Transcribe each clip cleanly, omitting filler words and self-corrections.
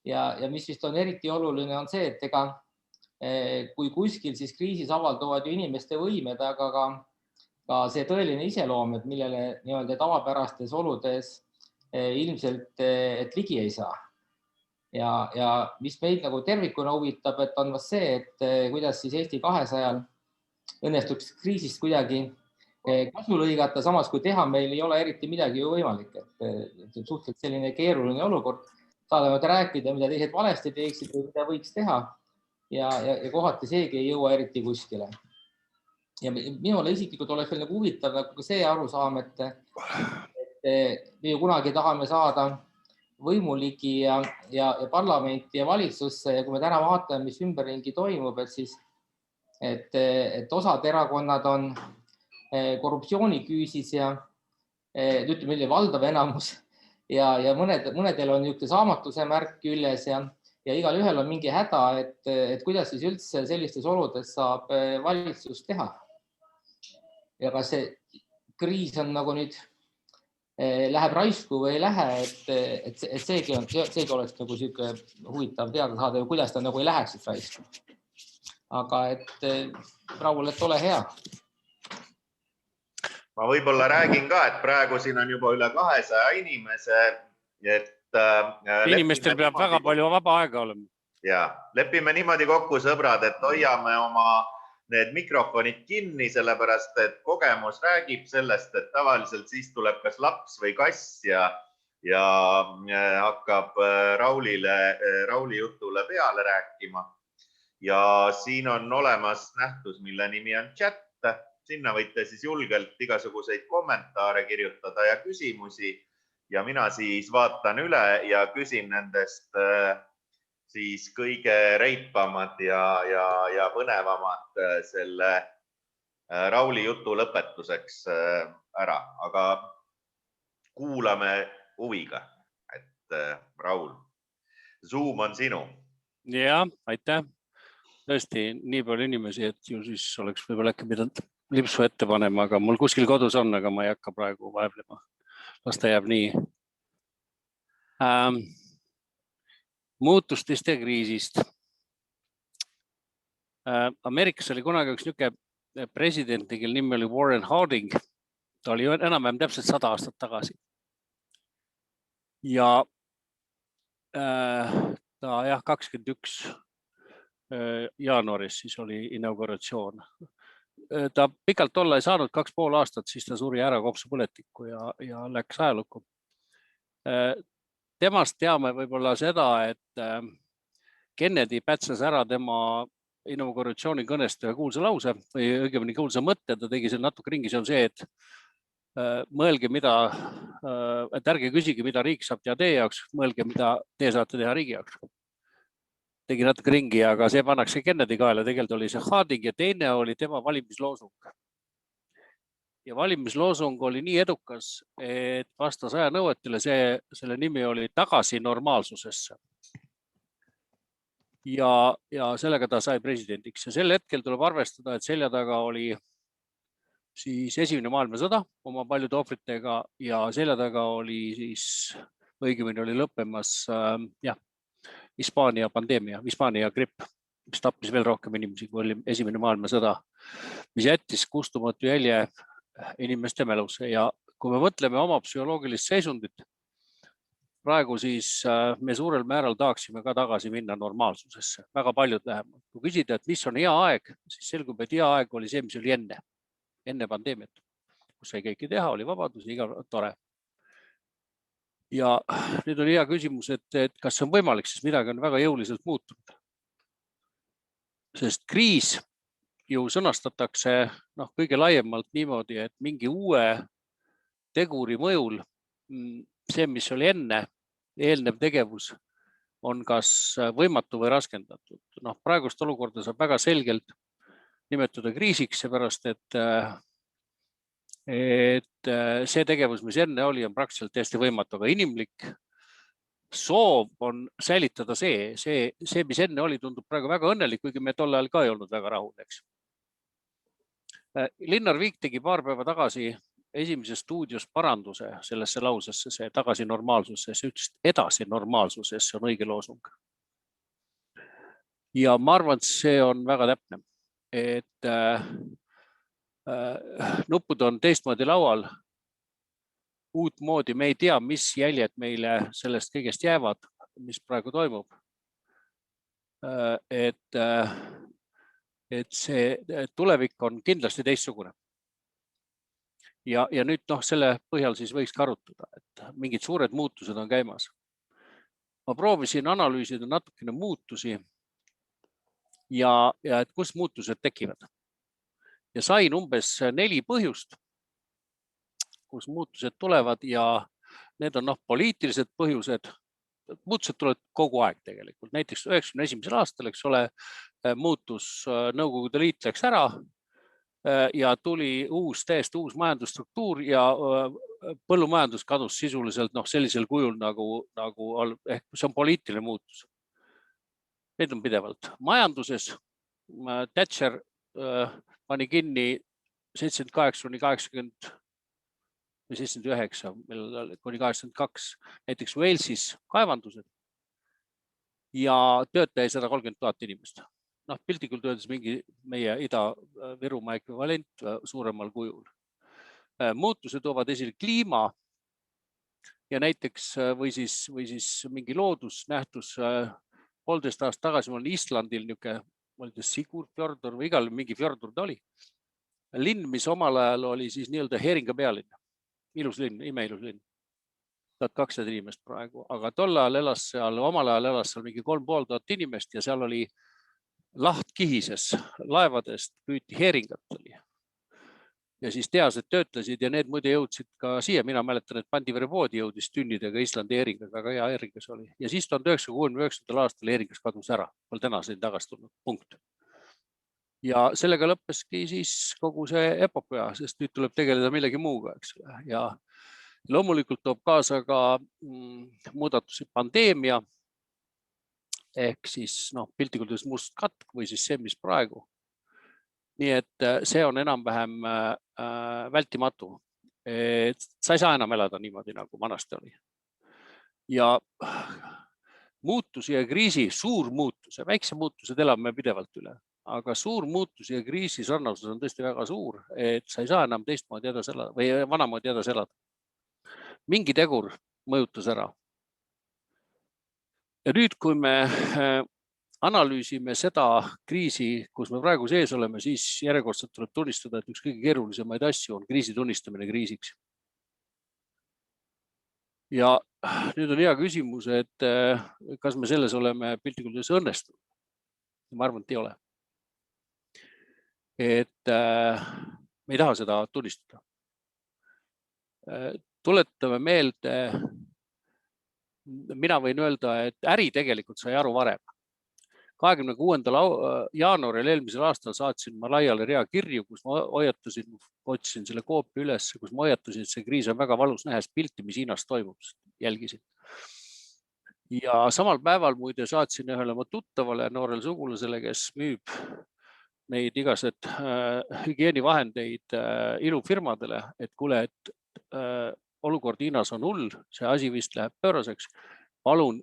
ja mis vist on eriti oluline, on see, et ega kui kuskil siis kriisis avalduvad ju inimeste võimed, aga ka see tõeline iseloom, et millele nii-öelda tavapärastes oludes ilmselt et ligi ei saa. Ja mis meid nagu tervikuna huvitab, et on vast see, et kuidas siis Eesti 200-l õnnestuks kriisist kuidagi kasu lõigata, samas kui teha meil ei ole eriti midagi ju võimalik. Et suhteliselt selline keeruline olukord. Saadavad rääkida, mida teised valesti teeksid või mida võiks teha. Ja kohati seegi ei jõua eriti kuskile. Ja minule isiklikult oleks veel nagu huvitav nagu see arusaam, et me ju kunagi tahame saada võimuligi ja parlamenti ja valitsusse ja kui me täna vaatame, mis ümberringi toimub, et siis et osad erakonnad on korruptsiooniküüsis ja ütleme valdav enamus ja mõnedel on niisugune saamatuse märk küljes ja igal ühel on mingi häda, et kuidas siis üldse sellistes oludes saab valitsus teha. Ja kas see kriis on nagu nüüd läheb raisku või ei lähe, et seegi oleks nagu sihuke huvitav teada saada, kuidas ta nagu ei läheks raisku. Aga Raul, et ole hea. Ma võib-olla räägin ka, et praegu siin on juba üle 200 inimese, et inimestel peab väga palju vaba aega olema. Ja, lepime niimoodi kokku, sõbrad, et hoiame oma need mikrofonid kinni, sellepärast, et kogemus räägib sellest, et tavaliselt siis tuleb kas laps või kass ja hakkab Rauli jutule peale rääkima. Ja siin on olemas nähtus, mille nimi on chat. Sinna võite siis julgelt igasuguseid kommentaare kirjutada ja küsimusi. Ja mina siis vaatan üle ja küsin nendest siis kõige reipamad ja põnevamad selle Rauli jutu lõpetuseks ära. Aga kuulame huviga, et Raul, Zoom on sinu. Ja, aitäh. Tõesti, nii palju inimesi, et ju siis oleks võib-olla äkki pidanud lipsu ette panema, aga mul kuskil kodus on, aga ma ei hakka praegu vaevlema. Las ta jääb nii. Muutustest ja kriisist. Ameerikas oli kunagi üks niisugune president, kel nimi oli Warren Harding. Ta oli enam-vähem täpselt 100 aastat tagasi. Ja ta 21 jaanuaris siis oli inauguratsioon. Ta pikalt olla ei saanud 2,5 aastat, siis ta suri ära kopsupõletikku ja läks ajalukku. Temast teame võib-olla seda, et Kennedy pätsas ära tema inauguratsiooni kõnest ühe kuulsa lause või õigemini kuulsa mõtte, ta tegi seal natuke ringi, see on see, et mõelge, et ärge küsige, mida riik saab teha teie jaoks, mõelge, mida teie saate teha riigi jaoks. Tegi natuke ringi, aga see pannakse Kennedy kaela, tegelikult oli see Harding ja teine oli tema valimisloosung. Ja valimisloosung oli nii edukas, et vastas ajanõuetele, selle nimi oli tagasi normaalsusesse. Ja sellega ta sai presidendiks ja sel hetkel tuleb arvestada, et selja taga oli siis Esimene maailmasõda oma paljude ohvritega ja selja taga oli siis, õigemini oli lõppemas Hispaania pandeemia, Hispaania gripp, mis tappis veel rohkem inimesi, kui oli Esimene maailmasõda, mis jättis kustumatu jälje inimeste mälusse. Ja kui me mõtleme oma psühholoogilist seisundit, praegu siis me suurel määral tahaksime ka tagasi minna normaalsusesse, väga paljud lähemalt. Kui küsida, et mis on hea aeg, siis selgub, et hea aeg oli see, mis oli enne pandeemiat, kus sai kõike teha, oli vabadus ja iga tore. Ja nüüd on hea küsimus, et kas see on võimalik, sest midagi on väga jõuliselt muutunud. Sest kriis ju sõnastatakse kõige laiemalt niimoodi, et mingi uue teguri mõjul see, mis oli enne, eelnev tegevus on kas võimatu või raskendatud. Praegust olukorda saab väga selgelt nimetada kriisiks, seepärast, et see tegevus, mis enne oli, on praktiliselt täiesti võimatu, aga inimlik soov on säilitada see, mis enne oli, tundub praegu väga õnnelik, kuigi me tol ajal ka ei olnud väga rahul, eks. Linnar Viik tegi paar päeva tagasi esimeses stuudios paranduse sellesse lausesse, see tagasi normaalsusse, see ütles edasi normaalsuses, see on õige loosung. Ja ma arvan, et see on väga täpne, et nuppud on teistmoodi laual, uut moodi, me ei tea, mis jäljed meile sellest kõigest jäävad, mis praegu toimub. Et see tulevik on kindlasti teistsugune. Ja nüüd selle põhjal siis võiks ka arutada, et mingid suured muutused on käimas. Ma proovisin analüüsida natukene muutusi ja et kus muutused tekivad. Ja sain umbes 4 põhjust, kus muutused tulevad ja need on poliitilised põhjused. Muutused tulevad kogu aeg tegelikult. Näiteks 91. aastal, eks ole, muutus Nõukogude Liit läks ära ja tuli täiesti uus majandusstruktuur ja põllumajandus kadus sisuliselt sellisel kujul nagu ehk see on poliitiline muutus. Need on pidevalt. Majanduses Thatcher pani kinni 78–80 või 79, kuni 82, näiteks Walesis kaevandused ja töötaja 130 000 inimest. Piltlikult öeldes mingi meie Ida-Virumaa ekvivalent suuremal kujul. Muutused toovad esile kliima ja näiteks või siis mingi loodusnähtus 1,5 aastat tagasi ma olin Islandil Sigurfjordur või igal mingi fjordur ta oli. Linn, mis omal ajal oli siis nii-öelda Heeringa pealinn. Ilus linn, imeilus linn. 1200 inimest praegu, aga omal ajal elas seal mingi 3500 inimest ja seal oli laht kihises, laevadest püüti heeringat oli. Ja siis teadlased töötasid ja need muide jõudsid ka siia. Mina mäletan, et Pandivere poodi jõudis tünnidega Islandi heeringaga, väga hea heeringas oli. Ja siis 1969. aastal heeringas kadus ära, pole tänaseni tagasi tulnud, punkt. Ja sellega lõppeski siis kogu see epopöa, sest nüüd tuleb tegeleda millegi muuga, eks ole. Ja loomulikult toob kaasa ka muudatusi pandeemia ehk siis piltlikult öeldes must katk või siis see, mis praegu. Nii et see on enam-vähem vältimatu. Sa ei saa enam elada niimoodi, nagu vanasti oli. Ja muutusi ja kriisi, suur muutus ja väikse muutused elame pidevalt üle. Aga suur muutus ja kriisi sarnasus on tõesti väga suur, et sa ei saa enam teistmoodi edasi elada või vanamoodi edasi elada. Mingi tegur mõjutas ära. Ja nüüd, kui me analüüsime seda kriisi, kus me praegu sees oleme, siis järjekordselt tuleb tunnistada, et üks kõige keerulisemaid asju on kriisi tunnistamine kriisiks. Ja nüüd on hea küsimus, et kas me selles oleme piltlikult õnnestunud. Ma arvan, et ei ole. Et me ei taha seda tunnistada. Tuletame meelde, mina võin öelda, et äri tegelikult sai aru varem. 26. jaanuaril eelmisel aastal saatsin ma laiale rea kirju, kus ma otsisin selle koopi üles, kus ma hoiatasin, et see kriis on väga valus, nähes pilti, mis Hiinas toimub, jälgisin. Ja samal päeval muide saatsin ühele oma tuttavale noorele sugulasele, kes müüb neid igased hügieenivahendeid ilufirmadele, et kuule, et olukord Hiinas on hull, see asi vist läheb pööraseks. Palun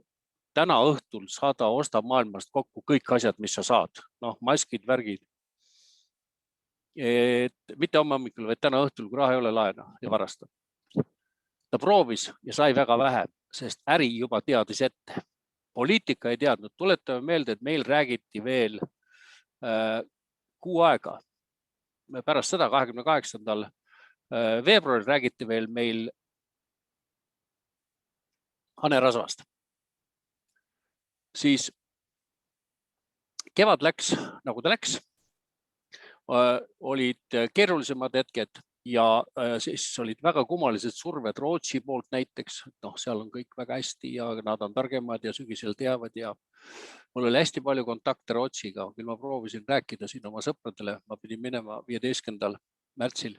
täna õhtul osta maailmast kokku kõik asjad, mis sa saad. Maskid, värgid. Mitte homme hommikul, vaid täna õhtul, kui raha ei ole, laena ja varastab. Ta proovis ja sai väga vähe, sest äri juba teadis ette. Poliitika ei teadnud. Tuletame meelde, et meil räägiti veel kuu aega. Pärast seda 28. veebruaril räägiti veel meil hanerasvast. Siis kevad läks, nagu ta läks, olid keerulisemad hetked ja siis olid väga kummalised surved Rootsi poolt näiteks. Seal on kõik väga hästi ja nad on targemad ja sügisel teavad ja mul oli hästi palju kontakte Rootsiga. Küll ma proovisin rääkida siin oma sõpradele. Ma pidin minema 15. märtsil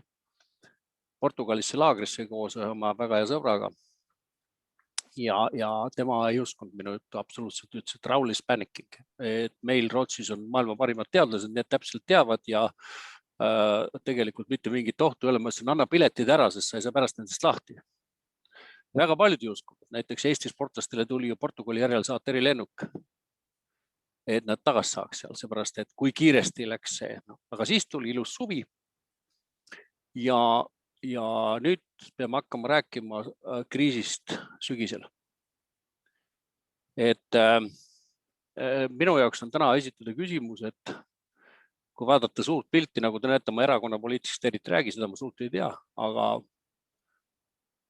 Portugalisse laagrisse koos oma väga hea sõbraga. Ja tema ei uskunud minu juttu absoluutselt, ütles, et Raul is panicking. Et meil Rootsis on maailma parimad teadlased, need täpselt teavad ja tegelikult mitte mingit ohtu ei ole, ma ütlesin, anna piletid ära, sest sa ei saa pärast nendest lahti. Väga paljud ei uskunud, näiteks Eesti sportlastele tuli ju Portugali järel saata erilennuk, et nad tagasi saaks seal, seepärast, et kui kiiresti läks see. Aga siis tuli ilus suvi ja nüüd peame hakkama rääkima kriisist sügisel. Et minu jaoks on täna esitada küsimus, et kui vaadata suurt pilti, nagu te näete, ma erakonna poliitikast eriti räägi, seda ma suurt ei tea, aga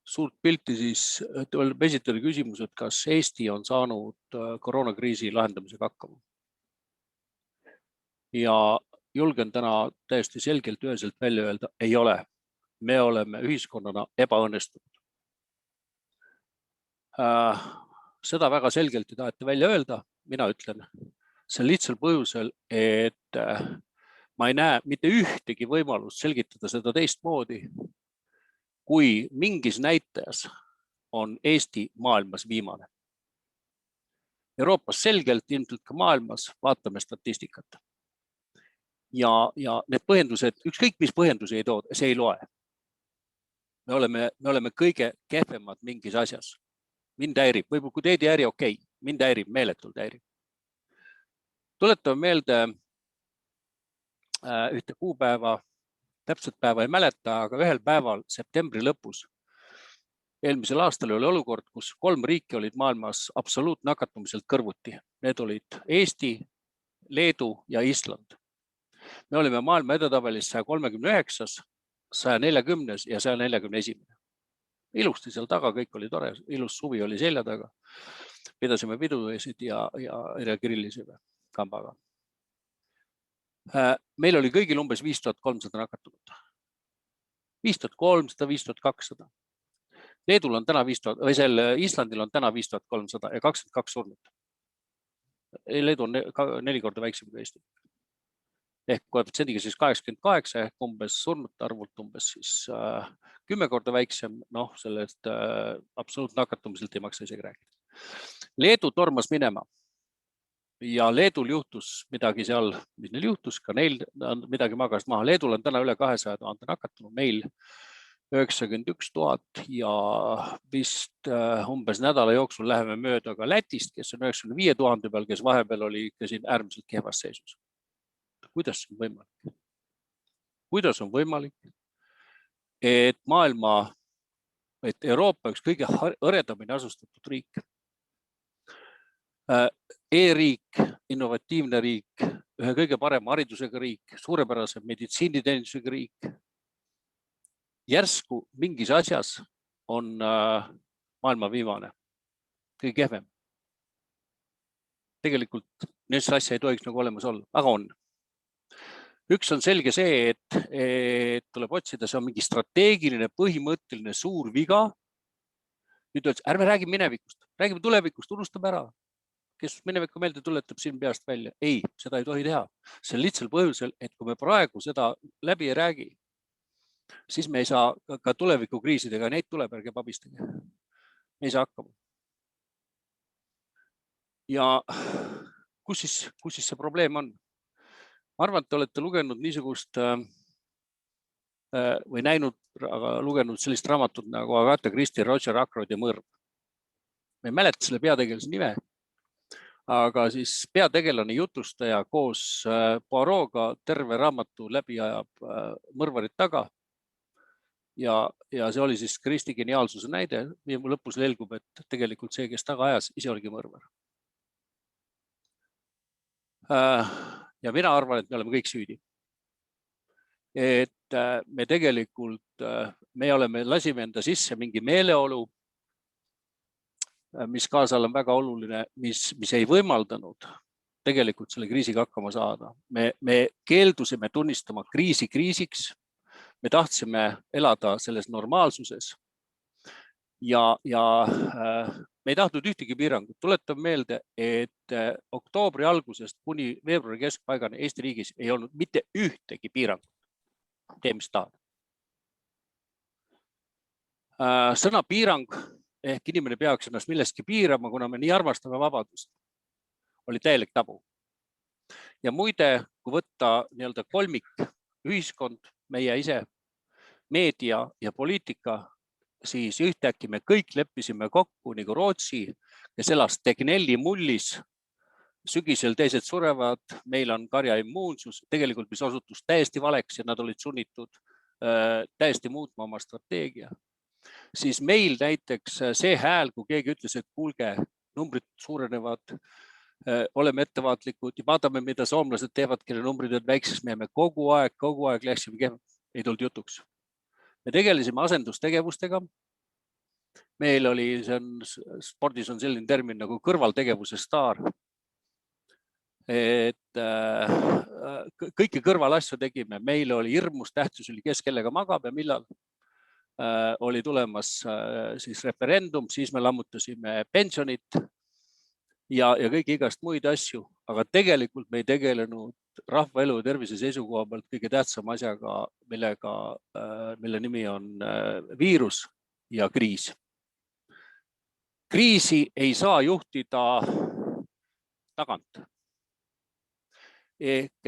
suurt pilti siis tuleb esitada küsimus, et kas Eesti on saanud koroonakriisi lahendamisega hakkama. Ja julgen täna täiesti selgelt üheselt välja öelda, ei ole. Me oleme ühiskonnana ebaõnnestunud. Seda väga selgelt ei taheta välja öelda, mina ütlen. See on lihtsal põhjusel, et ma ei näe mitte ühtegi võimalust selgitada seda teistmoodi, kui mingis näitajas on Eesti maailmas viimane. Euroopas selgelt, ilmselt ka maailmas, vaatame statistikat. Ja need põhjendused, ükskõik mis põhjendusi ei too, see ei loe. Me oleme kõige kehvemad mingis asjas. Mind häirib, võib-olla kui teid ei häiri, okei, mind häirib, meeletult häirib. Tuletame meelde ühte kuupäeva, täpselt päeva ei mäleta, aga ühel päeval septembri lõpus eelmisel aastal oli olukord, kus 3 riiki olid maailmas absoluutnakatumiselt kõrvuti. Need olid Eesti, Leedu ja Island. Me olime maailma edetabelis 139, 140 ja 141. Ilusti seal taga, kõik oli tore, ilus suvi oli selja taga. Pidasime pidusid ja grillisime kambaga. Meil oli kõigil umbes 5300 nakatunut. 5300, 5200. Leedul on täna 5000, või Islandil on täna 5300 ja 22 surnut. Leedu on 4 korda väiksem kui Eesti. Ehk koefitsiendiga siis 88, ehk umbes surnute arvult umbes siis 10 korda väiksem, sellest absoluutnakatumiselt ei maksa isegi rääkida. Leedu tormas minema ja Leedul juhtus midagi seal, mis neil juhtus, ka neil midagi magas maha. Leedul on täna üle 200 000 nakatunud, meil 91 000 ja vist umbes nädala jooksul läheme mööda ka Lätist, kes on 95 000 peal, kes vahepeal oli ikka siin äärmiselt kehvas seisus. Kuidas on võimalik? Kuidas on võimalik, et et Euroopa üks kõige hõredamini asustatud riik, e-riik, innovatiivne riik, ühe kõige parema haridusega riik, suurepärase meditsiiniteenistusega riik, järsku mingis asjas on maailma viimane, kõige kehvem. Tegelikult neist asja ei tohiks nagu olemas olla, aga on. Üks on selge see, et tuleb otsida, see on mingi strateegiline, põhimõtteline suur viga. Nüüd öeldes, ärme räägime minevikust, räägime tulevikust, unustame ära. Kes minevikku meelde tuletab siin peast välja? Ei, seda ei tohi teha. See on lihtsal põhjusel, et kui me praegu seda läbi ei räägi, siis me ei saa ka tulevikukriisidega, neid tuleb, ärge pabistage. Me ei saa hakkama. Ja kus siis see probleem on? Ma arvan, et te olete lugenud niisugust või lugenud sellist raamatut nagu Agatha Christie, Roger Ackroyd ja mõrv. Me ei mäleta selle peategelase nime, aga siis peategelane jutustaja koos Poirot'ga terve raamatu läbi ajab mõrvarit taga. Ja see oli siis Christie geniaalsuse näide. Lõpus selgub, et tegelikult see, kes taga ajas, ise oligi mõrvar. Ja mina arvan, et me oleme kõik süüdi. Et me tegelikult, lasime enda sisse mingi meeleolu, mis kaasal on väga oluline, mis ei võimaldanud tegelikult selle kriisiga hakkama saada. Me keeldusime tunnistama kriisi kriisiks, me tahtsime elada selles normaalsuses ja me ei tahtnud ühtegi piirangut. Tuletan meelde, et oktoobri algusest kuni veebruari keskpaigani Eesti riigis ei olnud mitte ühtegi piirangut. Tee, mis tahad. Sõna piirang, ehk inimene peaks ennast millestki piirama, kuna me nii armastame vabadust, oli täielik tabu. Ja muide, kui võtta kolmik ühiskond, meie ise, meedia ja poliitika, siis ühtäkki me kõik leppisime kokku nagu Rootsi, kes elas Tegnelli mullis, sügisel teised surevad, meil on karjaimmuunsus, tegelikult mis osutus täiesti valeks ja nad olid sunnitud täiesti muutma oma strateegia. Siis meil näiteks see hääl, kui keegi ütles, et kuulge, numbrid suurenevad, oleme ettevaatlikud ja vaatame, mida soomlased teevad, kelle numbrid on väikseks, me kogu aeg läksime kehva, ei tulnud jutuks. Me tegelesime asendustegevustega. Meil oli, spordis on selline termin nagu kõrvaltegevuse staar. Et kõiki kõrvalasju tegime, meil oli hirmus tähtsus, oli kes kellega magab ja millal oli tulemas siis referendum, siis me lammutasime pensionit ja kõik igast muid asju, aga tegelikult me ei tegelenud rahvaelu ja tervise seisukoha pealt kõige tähtsam asjaga, mille nimi on viirus ja kriis. Kriisi ei saa juhtida tagant. Ehk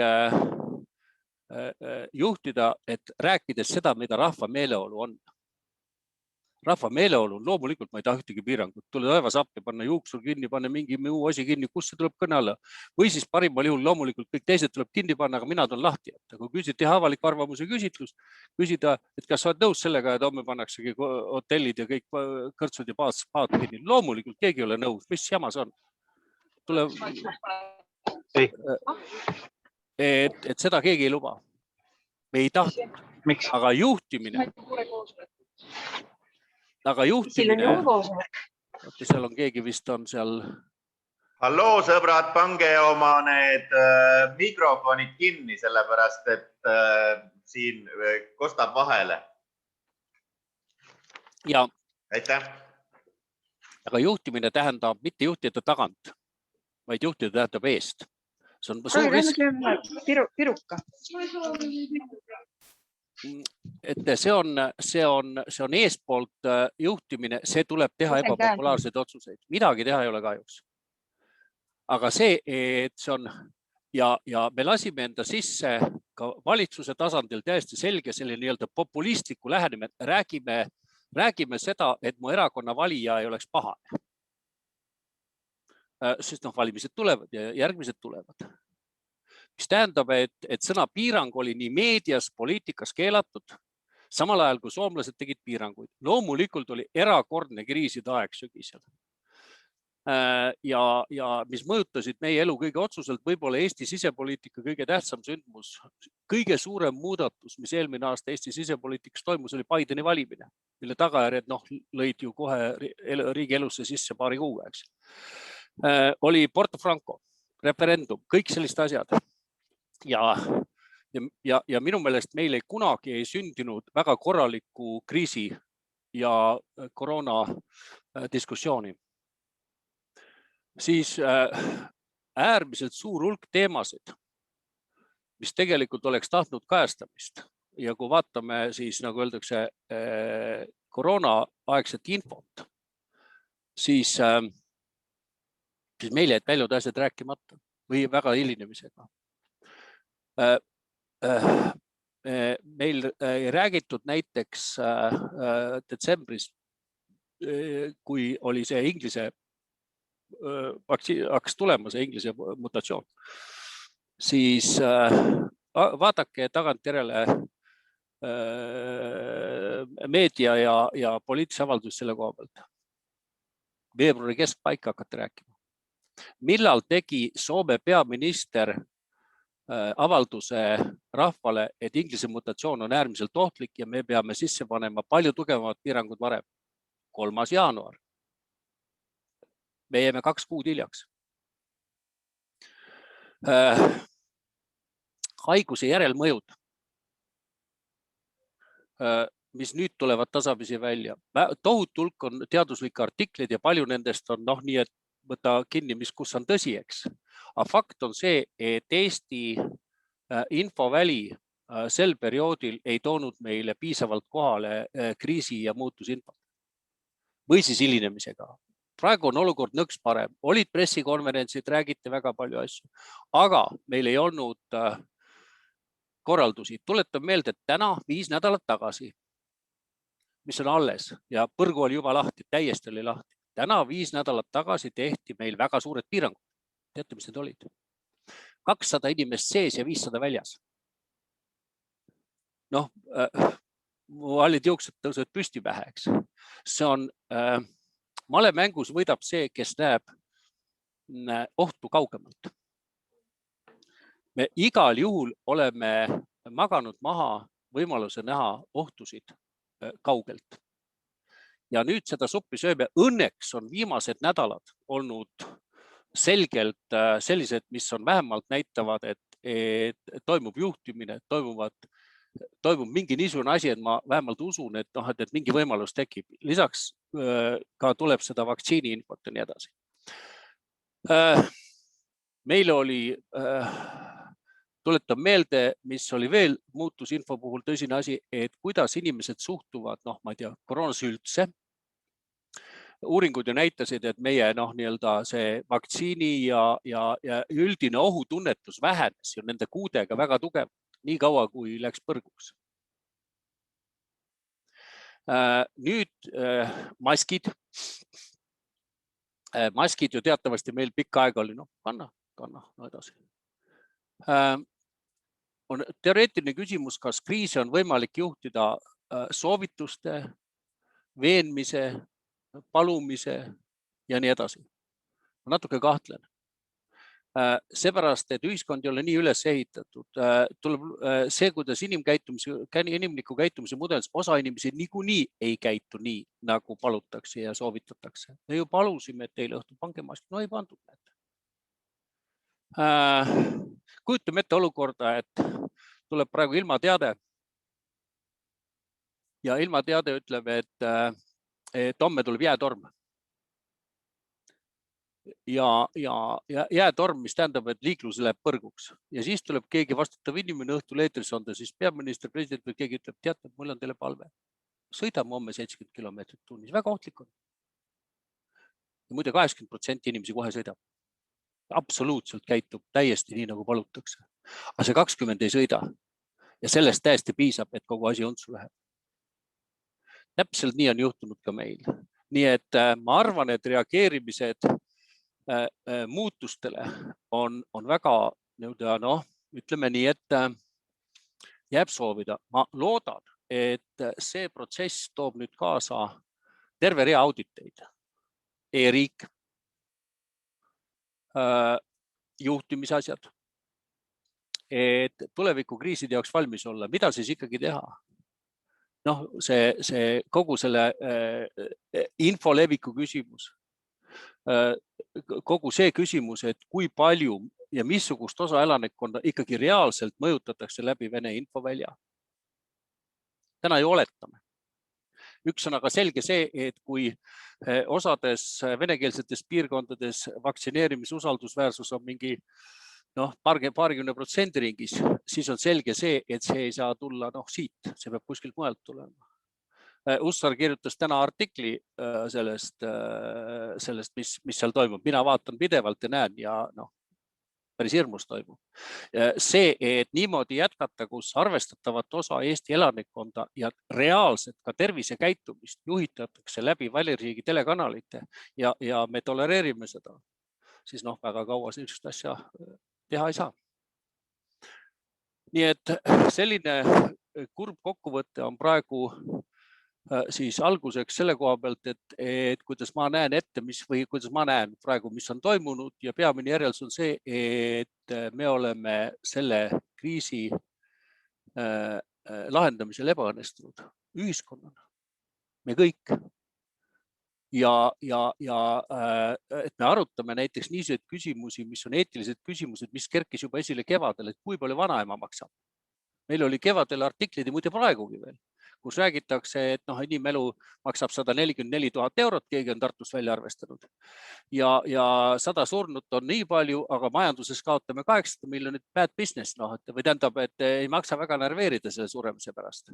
juhtida, et rääkides seda, mida rahva meeleolu on. Rahva meeleolu on loomulikult, ma ei taha ühtegi piirangut, tule taevas appi, panna juuksur kinni, panna mingi muu asi kinni, kus see tuleb kõne alla. Või siis parimal juhul loomulikult kõik teised tuleb kinni panna, aga mina toon lahti jätta. Kui küsida teha avalik arvamuse küsitlus, küsida, et kas sa oled nõus sellega, et homme pannaksegi hotellid ja kõik kõrtsud ja paad kinni. Loomulikult keegi ei ole nõus, mis jama see on? Et seda keegi ei luba. Me ei tahtnud. Aga juhtimine. Seal on keegi vist on seal. Halloo sõbrad, pange oma need mikrofonid kinni, sellepärast et siin kostab vahele. Ja. Aitäh. Aga juhtimine tähendab mitte juhtida tagant, vaid juhtida tähendab eest. See on suur risk. Piruka. Et see on eespoolt juhtimine, see tuleb teha ebapopulaarseid otsuseid. Midagi teha ei ole kahjuks. Aga see, et see on ja me lasime enda sisse ka valitsuse tasandil täiesti selge selline nii-öelda populistliku lähenemine. Räägime seda, et mu erakonna valija ei oleks pahane. Sest valimised tulevad ja järgmised tulevad. Mis tähendab, et sõna piirang oli nii meedias, poliitikas keelatud, samal ajal kui soomlased tegid piiranguid. Loomulikult oli erakordne kriiside aeg sügisel. Ja mis mõjutasid meie elu kõige otsuselt, võib-olla Eesti sisepoliitika kõige tähtsam sündmus, kõige suurem muudatus, mis eelmine aasta Eesti sisepoliitikas toimus, oli Bideni valimine, mille tagajärjed lõid ju kohe riigi elusse sisse paari kuu, eks. Oli Porto Franco, referendum, kõik sellised asjad. Ja minu meelest meil kunagi ei sündinud väga korraliku kriisi ja koroona diskussiooni. Siis äärmiselt suur hulk teemasid, mis tegelikult oleks tahtnud kajastamist. Ja kui vaatame siis, nagu öeldakse, koroona aegset infot, siis meil jäid paljud asjad rääkimata või väga hilinemisega. Meil ei räägitud näiteks detsembris, kui oli see inglise hakkas tulema, see inglise mutatsioon, siis vaadake tagantjärele meedia ja poliitilise avaldus selle koha pealt. Veebruari keskpaika hakati rääkima. Millal tegi Soome peaminister avalduse rahvale, et inglise mutatsioon on äärmiselt ohtlik ja me peame sisse panema palju tugevamad piirangud varem. 3. jaanuar. Me jäime 2 kuud hiljaks. Haiguse järelmõjud, mis nüüd tulevad tasapisi välja. Tohutu hulk on teaduslikke artikleid ja palju nendest on nii, et võtta kinni, kus on tõsi, eks. Aga fakt on see, et Eesti infoväli sel perioodil ei toonud meile piisavalt kohale kriisi ja muutusinfot. Või siis hilinemisega. Praegu on olukord nõks parem. Olid pressikonverentsid, räägiti väga palju asju. Aga meil ei olnud korraldusi. Tuletan meelde, et täna 5 nädalat tagasi, mis on alles ja põrgu oli juba lahti, täiesti oli lahti. Täna 5 nädalat tagasi tehti meil väga suured piirangud. Teate, mis need olid? 200 inimest sees ja 500 väljas. Noh, mu hallid juuksed tõusevad püsti pähe, eks. See on, malemängus võidab see, kes näeb ohtu kaugemalt. Me igal juhul oleme maganud maha võimaluse näha ohtusid kaugelt. Ja nüüd seda suppi sööme. Õnneks on viimased nädalad olnud selgelt sellised, mis on vähemalt näitavad, et toimub juhtimine, toimub mingi niisugune asi, et ma vähemalt usun, et mingi võimalus tekib. Lisaks ka tuleb seda vaktsiini infot ja nii edasi. Meil oli, tuletan meelde, mis oli veel muutusinfo puhul tõsine asi, et kuidas inimesed suhtuvad, ma ei tea, koroonas üldse. Uuringud ju näitasid, et meie nii-öelda see vaktsiini ja üldine ohutunnetus vähenes ju nende kuudega väga tugev, nii kaua kui läks põrguks. Nüüd maskid. Maskid ju teatavasti meil pikka aega oli, kanna edasi. On teoreetiline küsimus, kas kriisi on võimalik juhtida soovituste, veenmise, palumise ja nii edasi. Natuke kahtlen. Seepärast, et ühiskond ei ole nii üles ehitatud. Tuleb see, kuidas inimliku käitumise mudelis osa inimesi niikuinii ei käitu nii, nagu palutakse ja soovitatakse. Me ju palusime, et teile õhtul pange mask. No ei pandud. Kujutame ette olukorda, et tuleb praegu ilmateade ja ilmateade ütleb, et homme tuleb jäätorm. Ja jäätorm, mis tähendab, et liiklus läheb põrguks ja siis tuleb keegi vastutav inimene õhtul eetris on ta siis peaminister, president või keegi ütleb, teate, mul on teile palve. Sõidame homme 70 kilomeetrit tunnis, väga ohtlik on. Ja muide 80% inimesi kohe sõidab. Absoluutselt käitub täiesti nii, nagu palutakse. Aga see 20 ei sõida ja sellest täiesti piisab, et kogu asi untsu läheb. Täpselt nii on juhtunud ka meil. Nii et ma arvan, et reageerimised muutustele on väga, ütleme nii, et jääb soovida. Ma loodan, et see protsess toob nüüd kaasa terve rea auditeid. E-riik, juhtimisasjad, et tulevikukriiside jaoks valmis olla. Mida siis ikkagi teha? See kogu selle info leviku küsimus, kogu see küsimus, et kui palju ja missugust osa elanikkonda ikkagi reaalselt mõjutatakse läbi Vene infovälja. Täna ju oletame. Üks on aga selge see, et kui osades venekeelsetes piirkondades vaktsineerimise usaldusväärsus on mingi 20% ringis, siis on selge see, et see ei saa tulla siit, see peab kuskilt mujalt tulema. Ussar kirjutas täna artikli sellest, mis seal toimub. Mina vaatan pidevalt ja näen ja päris hirmus toimub. See, et niimoodi jätkata, kus arvestatavat osa Eesti elanikkonda ja reaalselt ka tervisekäitumist juhitatakse läbi väliriigi telekanalite ja me tolereerime seda, siis väga kaua sellist asja teha ei saa. Nii et selline kurb kokkuvõte on praegu siis alguseks selle koha pealt, et kuidas ma näen ette, kuidas ma näen praegu, mis on toimunud ja peamine järeldus on see, et me oleme selle kriisi lahendamisel ebaõnnestunud ühiskonnana. Me kõik. Ja et me arutame näiteks niisuguseid küsimusi, mis on eetilised küsimused, mis kerkis juba esile kevadel, et kui palju vanaema maksab. Meil oli kevadel artiklid ja muide praegugi veel, kus räägitakse, et inimelu maksab 144 000 eurot, keegi on Tartus välja arvestanud. Ja 100 surnut on nii palju, aga majanduses kaotame 800 miljonit bad business. Või tähendab, et ei maksa väga nerveerida selle suremise pärast.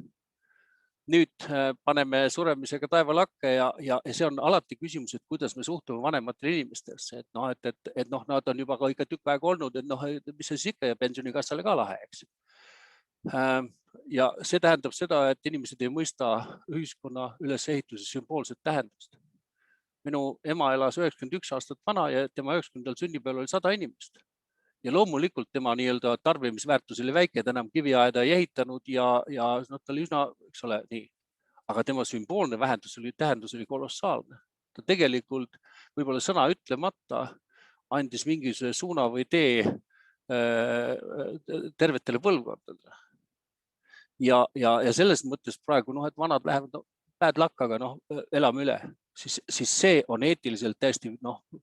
Nüüd paneme suremisega taevalakke ja see on alati küsimus, et kuidas me suhtume vanematele inimestesse. Et nad on juba ka ikka tükk aega olnud, et mis see siis ikka ja pensionikassale ka lahe, eks. Ja see tähendab seda, et inimesed ei mõista ühiskonna ülesehituse sümboolset tähendust. Minu ema elas 91 aastat vana ja tema 90. sünnipäeval oli 100 inimest. Ja loomulikult tema nii-öelda tarbimisväärtus oli väike, ta enam kiviaeda ei ehitanud ja ta oli üsna, eks ole, nii. Aga tema sümboolne tähendus oli kolossaalne. Ta tegelikult võib-olla sõna ütlemata andis mingisuguse suuna või tee tervetele põlvkondadele. Ja selles mõttes praegu, et vanad lähevad bad luck, aga elame üle, siis see on eetiliselt täiesti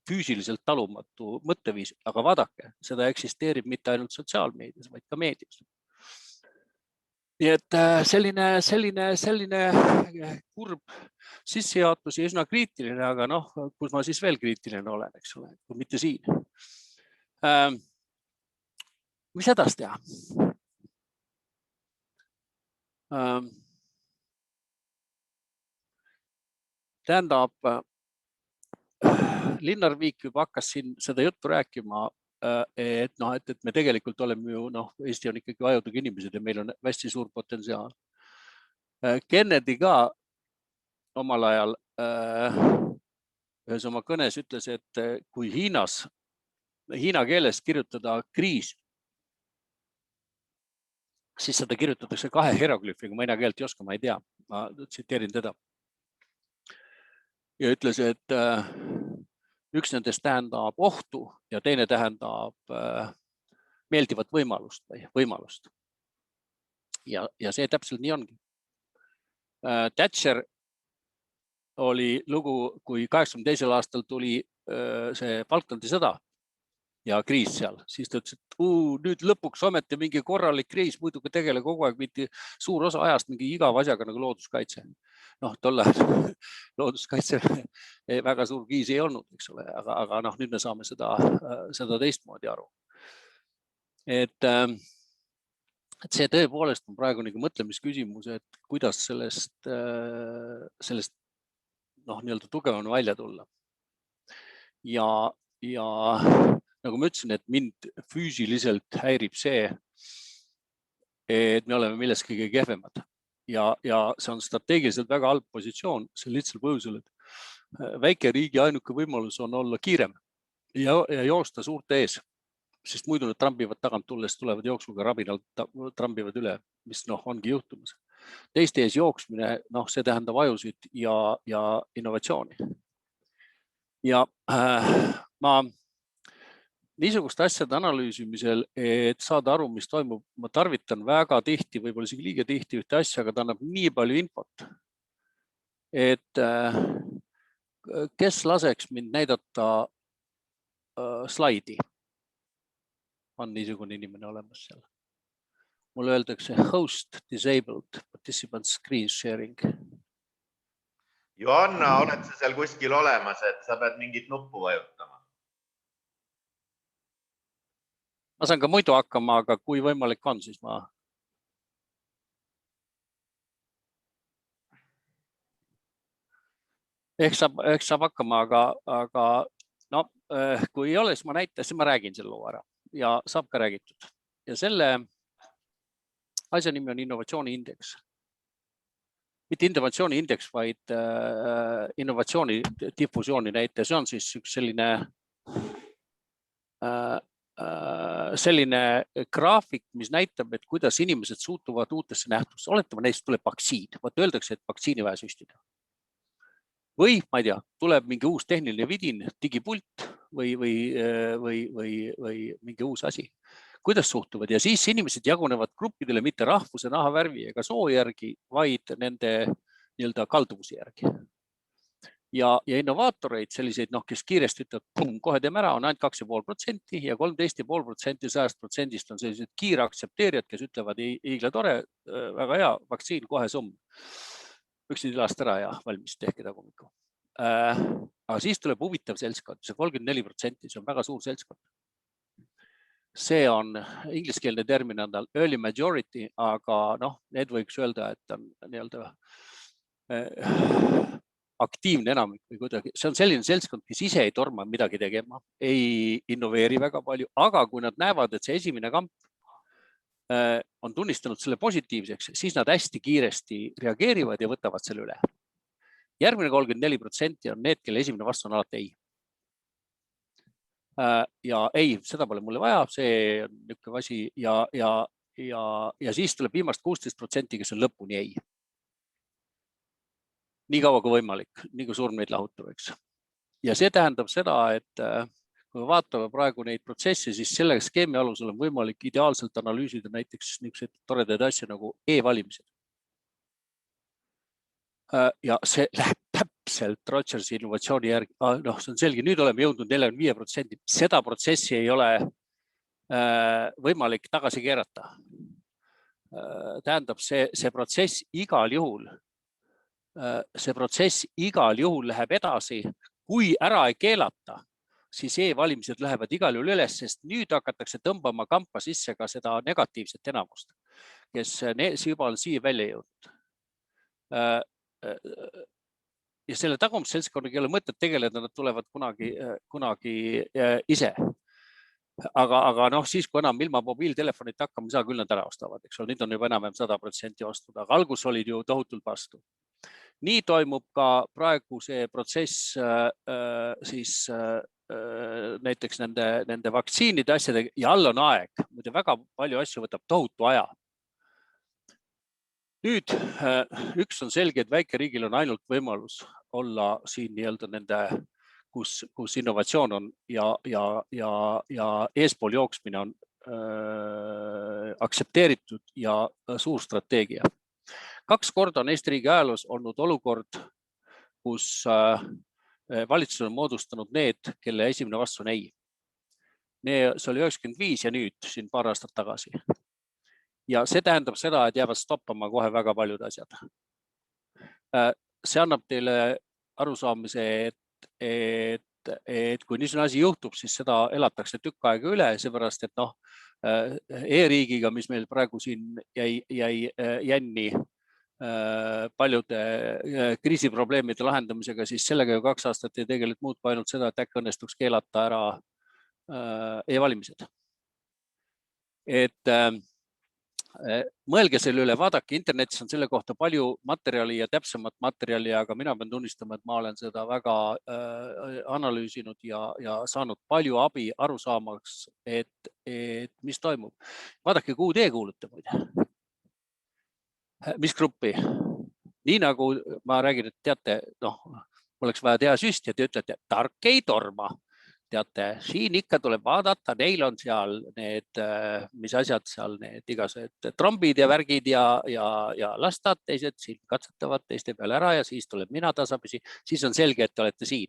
füüsiliselt talumatu mõtteviis, aga vaadake, seda eksisteerib mitte ainult sotsiaalmeedias, vaid ka meedias. Nii et selline kurb sissejaotus ja üsna kriitiline, aga kus ma siis veel kriitiline olen, eks ole, kui mitte siin. Mis edasi teha? Tähendab, Linnar Viik juba hakkas siin seda juttu rääkima, et me tegelikult oleme ju, Eesti on ikkagi ajudega inimesed ja meil on hästi suur potentsiaal. Kennedy ka omal ajal ühes oma kõnes ütles, et kui hiina keeles kirjutada kriis, siis seda kirjutatakse 2 hieroglüüfiga, ma hiina keelt ei oska, ma ei tea, ma tsiteerin teda. Ja ütles, et üks nendest tähendab ohtu ja teine tähendab meeldivat võimalust. Ja see täpselt nii ongi. Thatcher oli lugu, kui 82. aastal tuli see Falklandi sõda ja kriis seal, siis ta ütles, et nüüd lõpuks ometi mingi korralik kriis, muidu tegele kogu aeg mingi suur osa ajast mingi igava asjaga nagu looduskaitse. Tolle looduskaitse väga suur kriis ei olnud, eks ole, aga nüüd me saame seda teistmoodi aru. Et see tõepoolest on praegu mõtlemisküsimus, et kuidas sellest nii-öelda tugevamana välja tulla. Ja nagu ma ütlesin, et mind füüsiliselt häirib see, et me oleme milleski kõige kehvemad. Ja see on strateegiliselt väga halb positsioon, see lihtsal põhjusel, et väike riigi ainuke võimalus on olla kiirem ja joosta suurte ees, sest muidu need trambivad tagant tulles, tulevad jooksuga rabinalt, trambivad üle, mis ongi juhtumas. Teiste ees jooksmine, see tähendab ajusid ja innovatsiooni. Ja ma niisugust asjade analüüsimisel, et saada aru, mis toimub, ma tarvitan väga tihti, võib-olla isegi liiga tihti ühte asja, aga ta annab nii palju infot, et kes laseks mind näidata slaidi, on niisugune inimene olemas seal. Mulle öeldakse host disabled participant screen sharing. Joanna, oled sa seal kuskil olemas, et sa pead mingit nuppu vajutama? Ma saan ka muidu hakkama, aga kui võimalik on, siis ma... Ehk saab hakkama, aga kui ei ole, siis ma näitan, siis ma räägin selle loo ära ja saab ka räägitud. Ja selle asja nimi on innovatsiooniindeks. Mitte innovatsiooniindeks, vaid innovatsiooni diffusiooni näite. See on siis üks selline graafik, mis näitab, et kuidas inimesed suutuvad uutesse nähtusse. Oletame, neist tuleb vaktsiin. Öeldakse, et vaktsiini vaja süstida. Või, ma ei tea, tuleb mingi uus tehniline vidin, digipult või mingi uus asi. Kuidas suhtuvad? Ja siis inimesed jagunevad gruppidele mitte rahvuse, nahavärvi ega soo järgi, vaid nende nii-öelda kalduvusi järgi. Ja innovaatoreid, selliseid, kes kiiresti ütlevad, kohe teeme ära, on ainult 2,5% ja 13,5% 100% on sellised kiire aktsepteerijad, kes ütlevad, iigle tore, väga hea, vaktsiin, kohe summ. Üksid last ära ja valmis, tehke tagumikku. Aga siis tuleb huvitav seltskond, see 34%, see on väga suur seltskond. See on ingliskeelne termin on early majority, aga need võiks öelda, et on nii-öelda aktiivne enamik või kuidagi. See on selline seltskond, kes ise ei torma midagi tegema, ei innoveeri väga palju, aga kui nad näevad, et see esimene kamp on tunnistanud selle positiivseks, siis nad hästi kiiresti reageerivad ja võtavad selle üle. Järgmine 34% on need, kelle esimene vastus on alati ei. Ja ei, seda pole mulle vaja, see on niisugune asi ja siis tuleb viimast 16%, kes on lõpuni ei. Nii kaua kui võimalik, nii kui surm meid lahutab, eks. Ja see tähendab seda, et kui me vaatame praegu neid protsesse, siis selle skeemi alusel on võimalik ideaalselt analüüsida näiteks niisuguseid toredaid asju nagu e-valimised. Ja see läheb täpselt Rogersi innovatsiooni järgi. See on selge, nüüd oleme jõudnud 45%. Seda protsessi ei ole võimalik tagasi keerata. Tähendab, see protsess igal juhul läheb edasi, kui ära ei keelata, siis e-valimised lähevad igal juhul üles, sest nüüd hakatakse tõmbama kampa sisse ka seda negatiivset enamust, kes juba on siia välja jõudnud. Ja selle tagumisseltskonnaga ei ole mõtet tegeleda, nad tulevad kunagi ise. Aga siis, kui enam ilma mobiiltelefonit hakkama ei saa, küll nad ära ostavad, eks ole, nüüd on juba enam 100% ostud, aga algus olid ju tohutult vastu. Nii toimub ka praegu see protsess siis näiteks nende vaktsiinide asjadega ja all on aeg. Muide, väga palju asju võtab tohutu aja. Nüüd üks on selge, et väikeriigil on ainult võimalus olla siin nii-öelda nende, kus innovatsioon on ja eespool jooksmine on aktsepteeritud ja suur strateegia. 2 korda on Eesti riigi ajaloos olnud olukord, kus valitsus on moodustanud need, kelle esimene vastus on ei. See oli 95 ja nüüd siin paar aastat tagasi. Ja see tähendab seda, et jäävad stoppama kohe väga paljud asjad. See annab teile arusaamise, et kui niisugune asi juhtub, siis seda elatakse tükk aega üle, seepärast, et e-riigiga, mis meil praegu siin jäi jänni paljude kriisiprobleemide lahendamisega, siis sellega ju 2 aastat ei tegelikult muud kui ainult seda, et äkki õnnestuks keelata ära e-valimised. Et mõelge selle üle, vaadake, internetis on selle kohta palju materjali ja täpsemat materjali, aga mina pean tunnistama, et ma olen seda väga analüüsinud ja saanud palju abi aru saamaks, et mis toimub. Vaadake, kuhu te kuulute muide. Mis gruppi? Nii nagu ma räägin, et teate, oleks vaja teha süst ja te ütlete, tark ei torma. Teate, siin ikka tuleb vaadata, neil on seal need, mis asjad seal, need igased trombid ja värgid ja lastad, teised siin katsetavad teiste peale ära ja siis tuleb mina tasapisi. Siis on selge, et te olete siin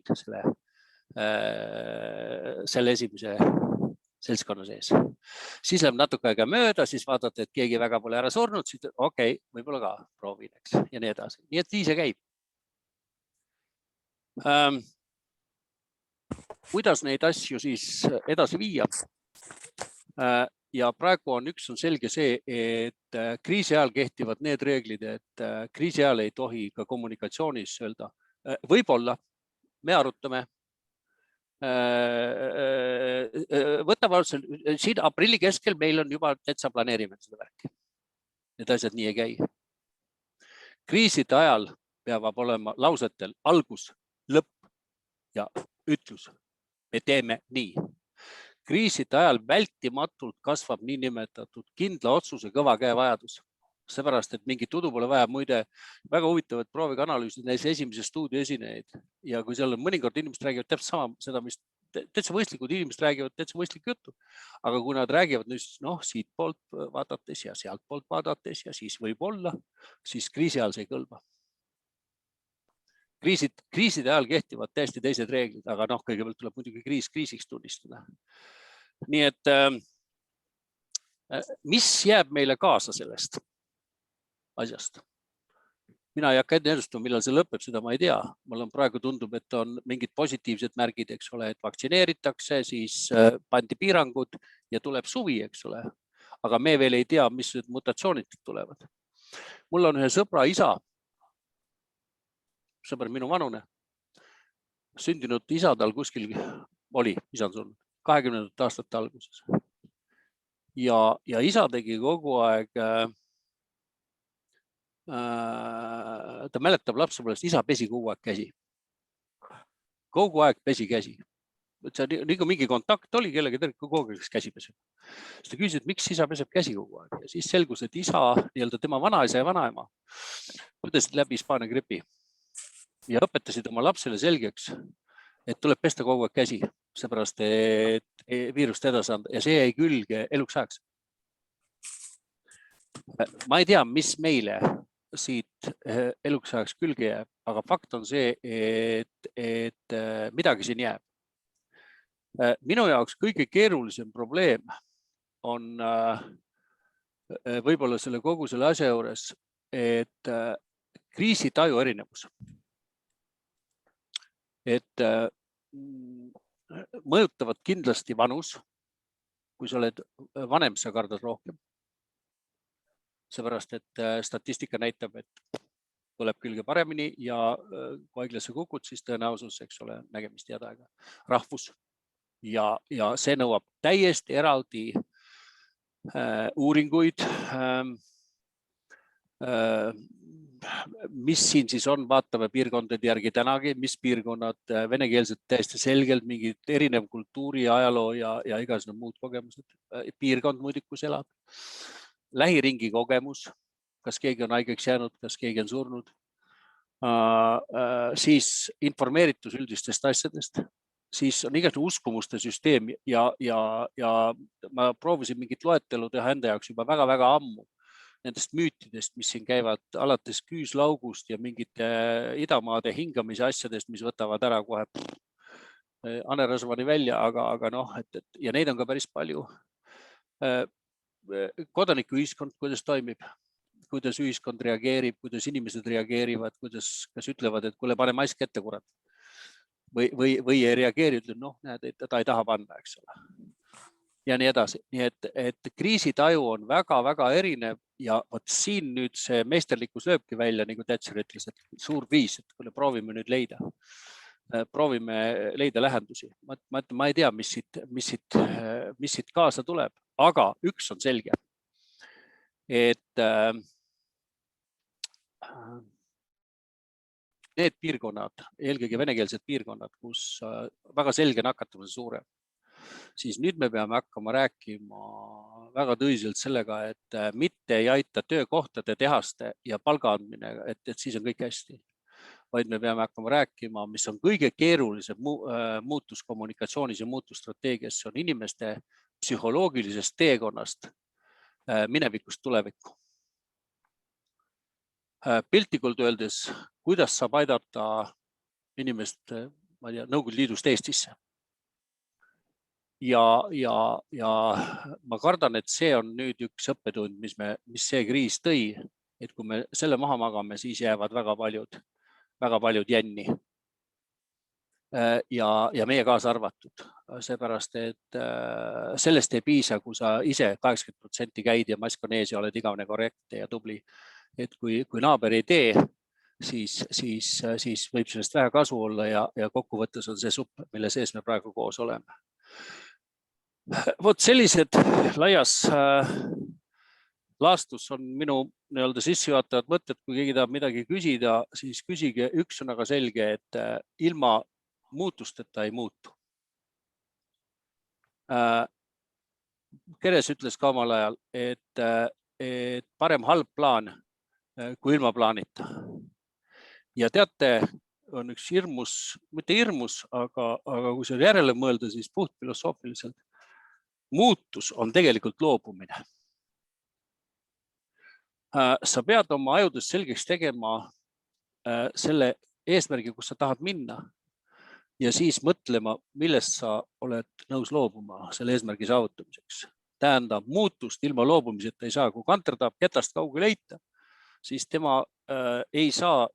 selle esimese seltskonna sees. Siis läheb natuke aega mööda, siis vaatate, et keegi väga pole ära surnud, siis okei, võib-olla ka proovin, eks, ja nii edasi. Nii et nii see käib. Kuidas neid asju siis edasi viia? Ja praegu on selge see, et kriisi ajal kehtivad need reeglid, et kriisi ajal ei tohi ka kommunikatsioonis öelda. Võib-olla me arutame, võtame siin aprilli keskel meil on juba täitsa planeerime seda värki. Need asjad nii ei käi. Kriiside ajal peavad olema lausetel algus, lõpp ja ütlus. Me teeme nii. Kriiside ajal vältimatult kasvab niinimetatud kindla otsuse kõva käe vajadus. Seepärast, et mingit udu pole vaja. Muide, väga huvitavad prooviga analüüsida näis esimese stuudio esinejaid. Ja kui seal on mõnikord inimesed räägivad täpselt sama seda, mis täitsa mõistlikud inimesed räägivad täitsa mõistlik juttu. Aga kui nad räägivad siit poolt vaadates ja sealt poolt vaadates ja siis võib olla, siis kriisi ajal see ei kõlba. Kriiside ajal kehtivad täiesti teised reeglid, aga kõigepealt tuleb muidugi kriisiks tunnistada. Nii et mis jääb meile kaasa sellest asjast? Mina ei hakka ennustama, millal see lõpeb, seda ma ei tea. Mulle praegu tundub, et on mingid positiivsed märgid, eks ole, et vaktsineeritakse, siis pandi piirangud ja tuleb suvi, eks ole. Aga me veel ei tea, mis mutatsioonid tulevad. Mul on ühe sõbra isa, sõber minu vanune, sündinud isa tal kuskil oli, isa on surnud 20. aastate alguses. ja isa tegi kogu aeg, ta mäletab lapsepõlvest, isa pesi kogu aeg käsi. Kogu aeg pesi käsi. Nii kui mingi kontakt oli kellegi kogu aeg käsi peseb. Siis ta küsis, et miks isa peseb käsi kogu aeg. Ja siis selgus, et isa, nii-öelda tema vanaisa ja vanaema, põdesid läbi Hispaania gripi ja õpetasid oma lapsele selgeks, et tuleb pesta kogu aeg käsi, seepärast et viirust edasi anda ja see jäi külge eluks ajaks. Ma ei tea, mis meile siit eluks ajaks külge jääb, aga fakt on see, et midagi siin jääb. Minu jaoks kõige keerulisem probleem on võib-olla selle kogu selle asja juures, et kriisitaju erinevus. Et mõjutavad kindlasti vanus. Kui sa oled vanem, sa kardad rohkem. Seepärast, et statistika näitab, et tuleb külge paremini ja kui haiglasse kukud, siis tõenäosus, eks ole, nägemist jääda aega. Rahvus. Ja see nõuab täiesti eraldi uuringuid, mis siin siis on, vaatame piirkondade järgi tänagi, mis piirkonnad venekeelsed täiesti selgelt mingid erinev kultuuri, ajaloo ja igasugused muud kogemused. Piirkond muidugi, kus elab. Lähiringi kogemus, kas keegi on haigeks jäänud, kas keegi on surnud. Siis informeeritus üldistest asjadest. Siis on igasugune uskumuste süsteem ja ma proovisin mingit loetelu teha enda jaoks juba väga-väga ammu nendest müütidest, mis siin käivad alates küüslaugust ja mingite idamaade hingamise asjadest, mis võtavad ära kohe hanerasvani välja, aga noh, ja neid on ka päris palju. Kodanikuühiskond, kuidas toimib, kuidas ühiskond reageerib, kuidas inimesed reageerivad, kuidas kas ütlevad, et kuule, pane mask ette, kurat. Või ei reageeri, ütleb, noh, näed, ta ei taha panna, eks ole. Ja nii edasi. Nii et kriisitaju on väga-väga erinev ja võt siin nüüd see meisterlikkus lööbki välja, nagu Thatcher ütles, et suur viis, et kuule, proovime nüüd leida. Proovime leida lähendusi. Ma ei tea, mis siit kaasa tuleb, aga üks on selge, et need piirkonnad, eelkõige venekeelsed piirkonnad, kus väga selge nakatumine suurem, siis nüüd me peame hakkama rääkima väga tõsiselt sellega, et mitte ei aita töökohtade, tehaste ja palga andmine, et siis on kõik hästi. Vaid me peame hakkama rääkima, mis on kõige keerulisem muutus kommunikatsioonis ja muutusstrateegias, see on inimeste psühholoogilisest teekonnast minevikust tulevikku. Piltlikult öeldes, kuidas saab aidata inimest, ma ei tea, Nõukogude Liidust Eestisse. Ja ma kardan, et see on nüüd üks õppetund, mis see kriis tõi, et kui me selle maha magame, siis jäävad väga paljud jänni. Ja meie kaasa arvatud, seepärast, et sellest ei piisa, kui sa ise 80% käid ja mask on ees ja oled igavene korrektne ja tubli. Et kui naaber ei tee, siis võib sellest vähe kasu olla ja kokkuvõttes on see supp, mille sees me praegu koos oleme. Vot sellised laias laastus on minu sissejuhatavad mõtted, kui keegi tahab midagi küsida, siis küsige, üks on aga selge, et ilma muutusteta ei muutu. Keres ütles ka omal ajal, et parem halb plaan kui ilma plaanita. Ja teate, on üks hirmus, mitte hirmus, aga kui see järele mõelda, siis puht filosoofiliselt, muutus on tegelikult loobumine. Sa pead oma ajudes selgeks tegema selle eesmärgi, kus sa tahad minna ja siis mõtlema, millest sa oled nõus loobuma selle eesmärgi saavutamiseks. Tähendab, muutust ilma loobumiseta ei saa, kui kanter tahab ketast kaugele heita, siis tema ei saa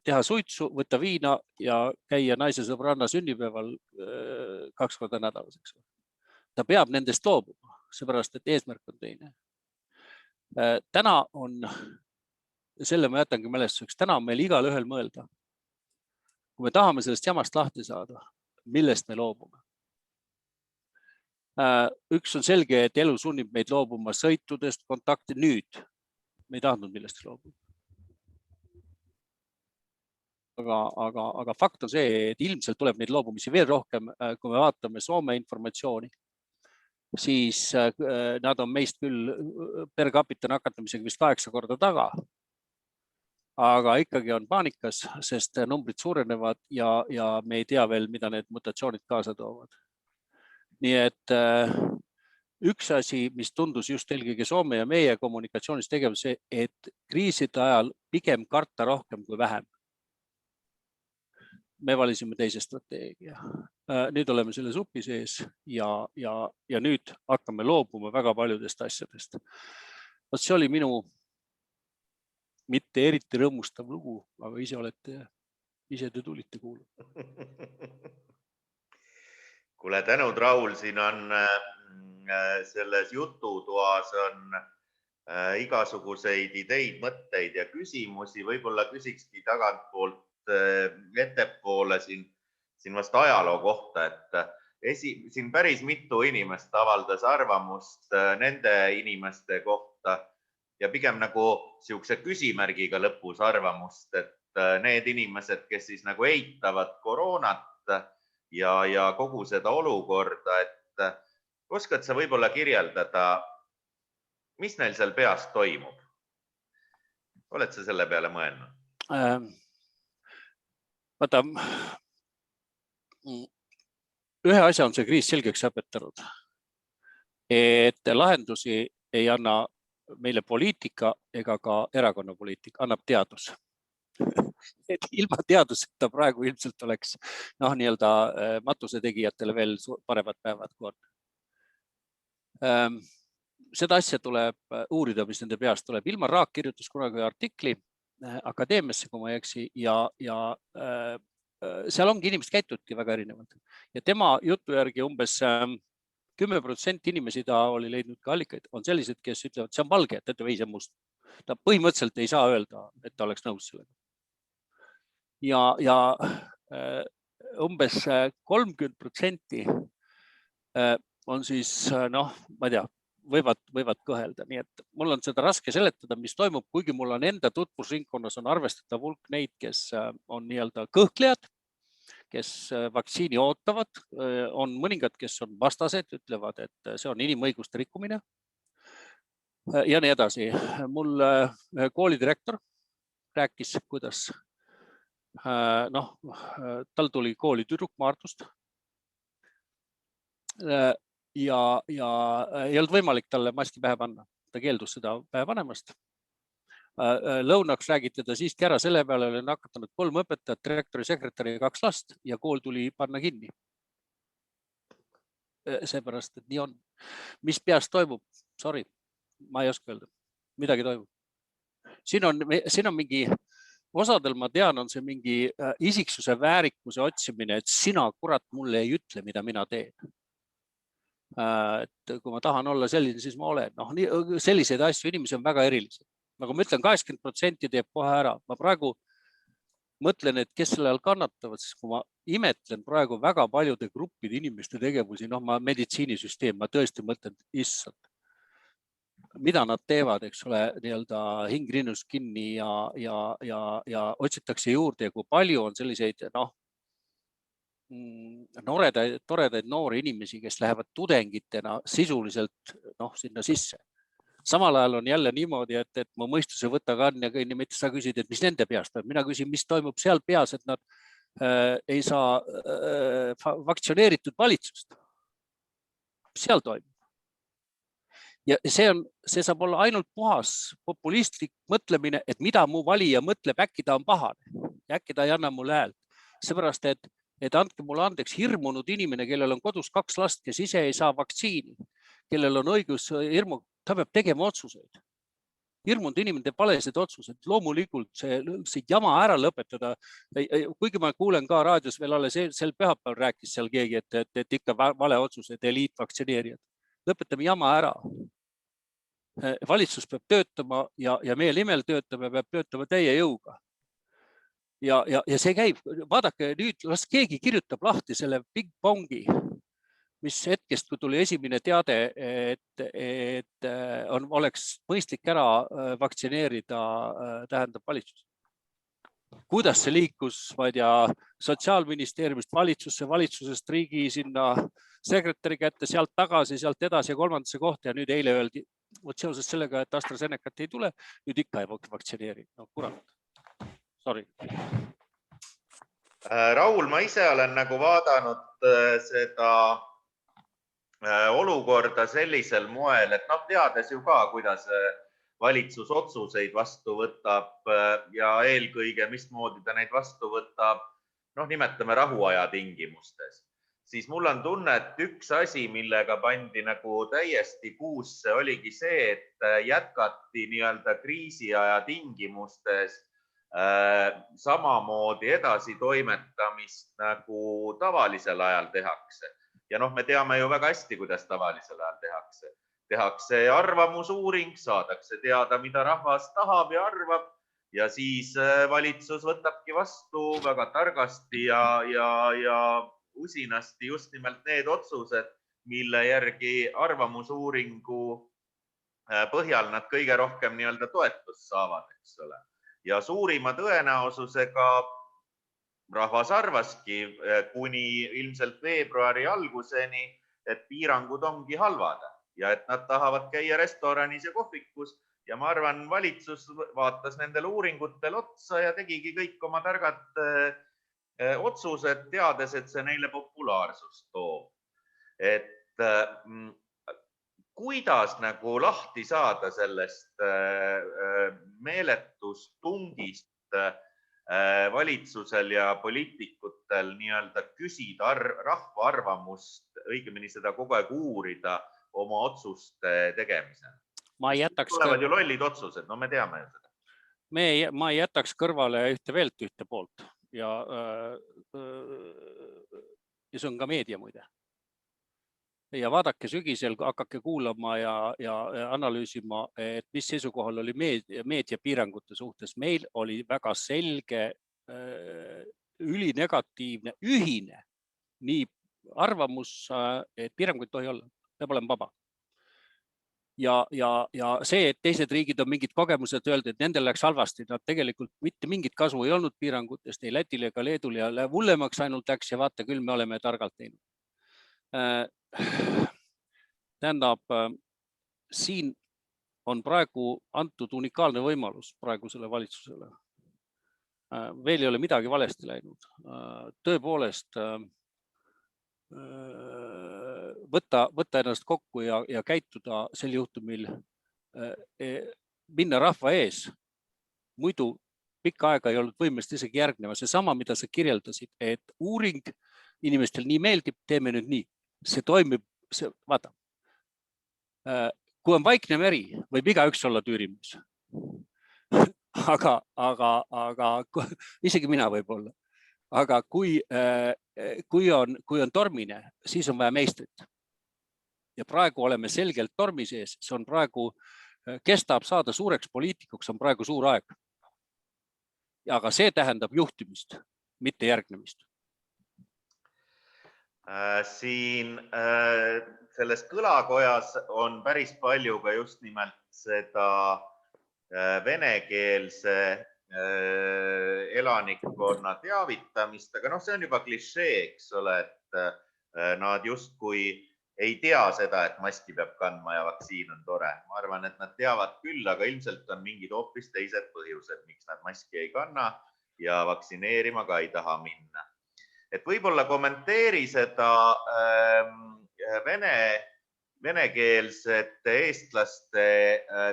teha suitsu, võtta viina ja käia naise sõbranna sünnipäeval 2 korda nädalas. Ta peab nendest loobuma, seepärast, et eesmärk on teine. Täna on, selle ma jätangi mälestuseks, täna on meil igal ühel mõelda. Kui me tahame sellest jamast lahti saada, millest me loobume. Üks on selge, et elu sunnib meid loobuma sõitudest, kontakti nüüd. Me ei tahtnud millest loobuda. Aga fakt on see, et ilmselt tuleb neid loobumisi veel rohkem, kui me vaatame Soome informatsiooni, siis nad on meist küll per capita nakatamisega vist 8 korda taga. Aga ikkagi on paanikas, sest numbrid suurenevad ja me ei tea veel, mida need mutatsioonid kaasa toovad. Nii et üks asi, mis tundus just eelkõige Soome ja meie kommunikatsioonis tegevuse, et kriiside ajal pigem karta rohkem kui vähem. Me valisime teise strateegia. Nüüd oleme selle supi sees ja nüüd hakkame loobuma väga paljudest asjadest. See oli minu mitte eriti rõõmustav lugu, aga ise te tulite kuulama. Kuule, tänud, Raul, siin on selles jututoas on igasuguseid ideid, mõtteid ja küsimusi. Võib-olla küsikski tagantpoolt ettepoole siin vast ajaloo kohta, et siin päris mitu inimest avaldas arvamust nende inimeste kohta ja pigem nagu siukse küsimärgiga lõpus arvamust, et need inimesed, kes siis nagu eitavad koroonat ja kogu seda olukorda, et oskad sa võib-olla kirjeldada, mis neil seal peas toimub? Oled sa selle peale mõelnud? Vaata, ühe asja on see kriis selgeks õpetanud, et lahendusi ei anna meile poliitika ega ka erakonnapoliitika, annab teadus. Et ilma teaduseta praegu ilmselt oleks nii-öelda matuse tegijatele veel paremad päevad kui on. Seda asja tuleb uurida, mis nende peast tuleb. Ilmar Raak kirjutas kunagi artikli Akadeemiasse, kui ma ei eksi, ja seal ongi inimesed käitudki väga erinevalt. Ja tema jutu järgi umbes 10% inimesi, ta oli leidnud ka allikaid, on sellised, kes ütlevad, see on valge, et ei, see on must. Ta põhimõtteliselt ei saa öelda, et ta oleks nõus sellega. Ja umbes 30% on siis, ma ei tea, võivad kõhelda. Nii et mul on seda raske seletada, mis toimub, kuigi mul on enda tutvusringkonnas on arvestatav hulk neid, kes on nii-öelda kõhklejad, kes vaktsiini ootavad, on mõningad, kes on vastased, ütlevad, et see on inimõiguste rikkumine ja nii edasi. Mul koolidirektor rääkis, kuidas tal tuli kooli tüdruk Maardust ja ei olnud võimalik talle maski pähe panna. Ta keeldus seda pähe panemast. Lõunaks räägiti ta siiski ära, selle peale oli nakatanud 3 õpetajat, direktori, sekretäri ja 2 last ja kool tuli panna kinni. Seepärast, et nii on. Mis peas toimub? Sorry, ma ei oska öelda. Midagi toimub. Siin on mingi, osadel ma tean, on see mingi isiksuse väärikuse otsimine, et sina, kurat, mulle ei ütle, mida mina teen. Et kui ma tahan olla selline, siis ma olen. Selliseid asju, inimesi on väga erilised. Nagu ma ütlen, 80% teeb kohe ära. Ma praegu mõtlen, et kes selle all kannatavad, siis kui ma imetlen praegu väga paljude gruppide inimeste tegevusi, ma meditsiinisüsteem, ma tõesti mõtlen, issand, mida nad teevad, eks ole, nii-öelda hing rinnus kinni ja otsitakse juurde ja kui palju on selliseid, toredaid noori inimesi, kes lähevad tudengitena sisuliselt sinna sisse. Samal ajal on jälle niimoodi, et mu mõistuse võtta ka ja kõini, mitte sa küsid, et mis nende peast on. Mina küsin, mis toimub seal peas, et nad ei saa vaktsioneeritud valitsust. Seal toimub. Ja see saab olla ainult puhas populistlik mõtlemine, et mida mu valija mõtleb, äkki ta on pahane. Äkki ta ei anna mulle häält. Seepärast, et andke mulle andeks hirmunud inimene, kellel on kodus 2 last, kes ise ei saa vaktsiini, kellel on õigus ta peab tegema otsuseid. Hirmunud inimene teeb valesid otsuseid. Loomulikult see jama ära lõpetada. Kuigi ma kuulen ka raadios veel alles sel pühapäeval rääkis seal keegi, et ikka vale otsused, eliitvaktsineerijad. Lõpetame jama ära. Valitsus peab töötama ja meie nimel töötama, peab töötama täie jõuga. Ja see käib, vaadake nüüd, las keegi kirjutab lahti selle Big Bongi mis hetkest, kui tuli esimene teade, et oleks mõistlik ära vaktsineerida, tähendab valitsus. Kuidas see liikus, ma ei tea, Sotsiaalministeeriumist valitsusse, valitsusest riigi sinna sekretäri kätte, sealt tagasi, sealt edasi ja kolmandasse kohta ja nüüd eile öeldi, vot seoses sellega, et AstraZenecat ei tule, nüüd ikka ei vaktsineeri. No kurat, sorry. Raul, ma ise olen nagu vaadanud seda olukorda sellisel moel, et teades ju ka, kuidas valitsus otsuseid vastu võtab ja eelkõige, mismoodi ta neid vastu võtab, nimetame rahuaja tingimustes, siis mul on tunne, et üks asi, millega pandi nagu täiesti puusse, oligi see, et jätkati nii-öelda kriisiaja tingimustes samamoodi edasi toimetamist nagu tavalisel ajal tehakse. Ja me teame ju väga hästi, kuidas tavalisel ajal tehakse. Tehakse arvamusuuring, saadakse teada, mida rahvas tahab ja arvab ja siis valitsus võtabki vastu väga targasti ja usinasti just nimelt need otsused, mille järgi arvamusuuringu põhjal nad kõige rohkem nii-öelda toetust saavad, eks ole. Ja suurima tõenäosusega rahvas arvaski kuni ilmselt veebruari alguseni, et piirangud ongi halvad ja et nad tahavad käia restoranis ja kohvikus ja ma arvan, valitsus vaatas nendel uuringutel otsa ja tegigi kõik oma targad otsused, teades, et see neile populaarsust toob. Et kuidas nagu lahti saada sellest meeletust tungist valitsusel ja poliitikutel nii-öelda küsida rahva arvamust, õigemini seda kogu aeg uurida oma otsuste tegemisel. Tulevad ju lollid otsused, me teame ju seda. Ma ei jätaks kõrvale ühte poolt ja see on ka meedia muide. Ja vaadake sügisel, hakake kuulama ja analüüsima, et mis seisukohal oli meedia piirangute suhtes. Meil oli väga selge, ülinegatiivne, ühine nii arvamus, et piiranguid tohi olla, peab olema vaba. Ja see, et teised riigid on mingid kogemused öeldi, et nendel läks halvasti, nad tegelikult mitte mingit kasu ei olnud piirangutest, ei Lätil ega Leedul ja hullemaks ainult läks ja vaata küll, me oleme targalt teinud. Tähendab, siin on praegu antud unikaalne võimalus praegusele valitsusele. Veel ei ole midagi valesti läinud. Tõepoolest, võtta ennast kokku ja käituda sel juhtumil, minna rahva ees. Muidu pikka aega ei olnud võimelist isegi järgneva. See sama, mida sa kirjeldasid, et uuring inimestel nii meeldib, teeme nüüd nii. See toimib, vaata. Kui on vaikne meri, võib igaüks olla tüürimees. Aga isegi mina võib olla. Aga kui on tormine, siis on vaja meistrit. Ja praegu oleme selgelt tormi sees. See on praegu, kes tahab saada suureks poliitikuks, on praegu suur aeg. Aga see tähendab juhtimist, mitte järgnemist. Siin selles kõlakojas on päris palju ka just nimelt seda venekeelse elanikkonna teavitamist, aga see on juba klišee, eks ole, et nad justkui ei tea seda, et maski peab kandma ja vaktsiin on tore. Ma arvan, et nad teavad küll, aga ilmselt on mingid hoopis teised põhjused, miks nad maski ei kanna ja vaktsineerima ka ei taha minna. Et võib-olla kommenteeri seda venekeelsete eestlaste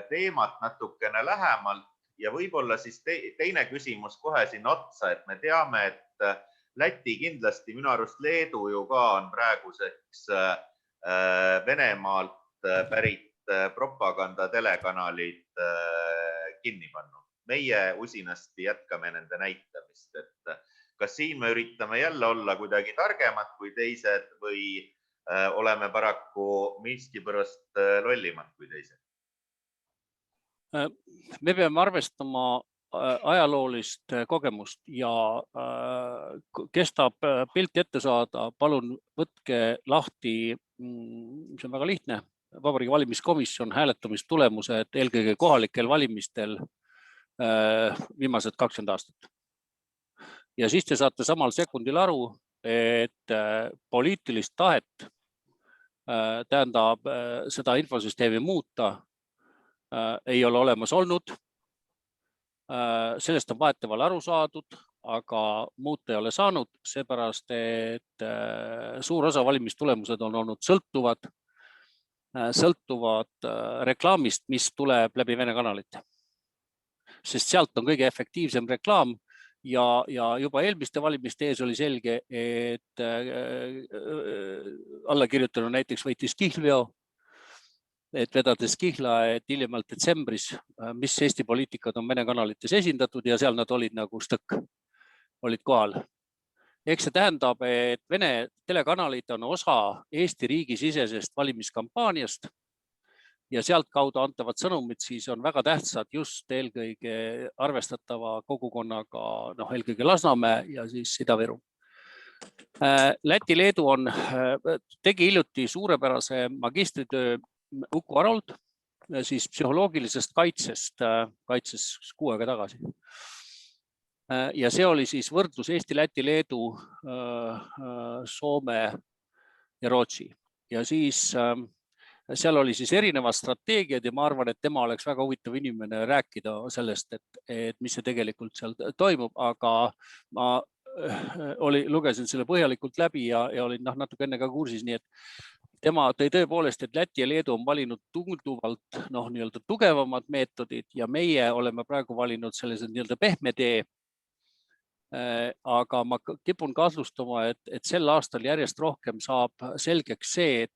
teemat natukene lähemalt ja võib-olla siis teine küsimus kohe siin otsa, et me teame, et Läti kindlasti, minu arust Leedu ju ka on praeguseks Venemaalt pärit propaganda telekanalid kinni pannud. Meie usinasti jätkame nende näitamist, et kas siin me üritame jälle olla kuidagi targemad kui teised või oleme paraku miskipärast lollimad kui teised? Me peame arvestama ajaloolist kogemust ja kes tahab pilti ette saada, palun võtke lahti, see on väga lihtne, Vabariigi Valimiskomisjon hääletamistulemused eelkõige kohalikel valimistel viimased 20 aastat. Ja siis te saate samal sekundil aru, et poliitilist tahet tähendab seda infosüsteemi muuta ei ole olemas olnud. Sellest on vahetevahel aru saadud, aga muuta ei ole saanud, seepärast, et suur osa valimistulemused on olnud sõltuvad reklaamist, mis tuleb läbi Vene kanalite. Sest sealt on kõige efektiivsem reklaam ja juba eelmiste valimiste ees oli selge, et alla kirjutanud näiteks võitis Kihlveo, et vedades Kihla, et hiljemalt detsembris, mis Eesti poliitikad on Vene kanalites esindatud ja seal nad olid nagu stõkk, olid kohal. Eks see tähendab, et Vene telekanalid on osa Eesti riigi sisesest valimiskampaaniast ja sealt kaudu antavad sõnumid siis on väga tähtsad just eelkõige arvestatava kogukonnaga, eelkõige Lasnamäe ja siis Ida-Viru. Läti-Leedu tegi hiljuti suurepärase magistritöö Uku Arold, siis psühholoogilisest kaitses 6 aega tagasi. Ja see oli siis võrdlus Eesti, Läti, Leedu, Soome ja Rootsi. Ja siis seal oli siis erinevad strateegiad ja ma arvan, et tema oleks väga huvitav inimene rääkida sellest, et mis see tegelikult seal toimub, aga ma lugesin selle põhjalikult läbi ja olin natuke enne ka kursis, nii et tema tõi tõepoolest, et Läti ja Leedu on valinud tunduvalt nii-öelda tugevamad meetodid ja meie oleme praegu valinud sellise nii-öelda pehme tee. Aga ma kipun kahtlustama, et sel aastal järjest rohkem saab selgeks see,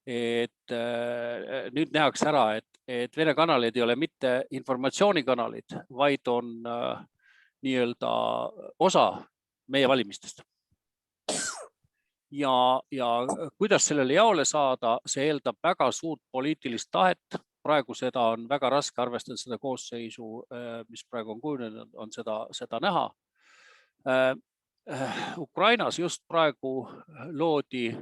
et nüüd nähakse ära, et Vene kanalid ei ole mitte informatsioonikanalid, vaid on nii-öelda osa meie valimistest. Ja kuidas sellele jaole saada, see eeldab väga suurt poliitilist tahet. Praegu seda on väga raske arvestada seda koosseisu, mis praegu on kujunenud, on seda näha. Ukrainas just praegu loodi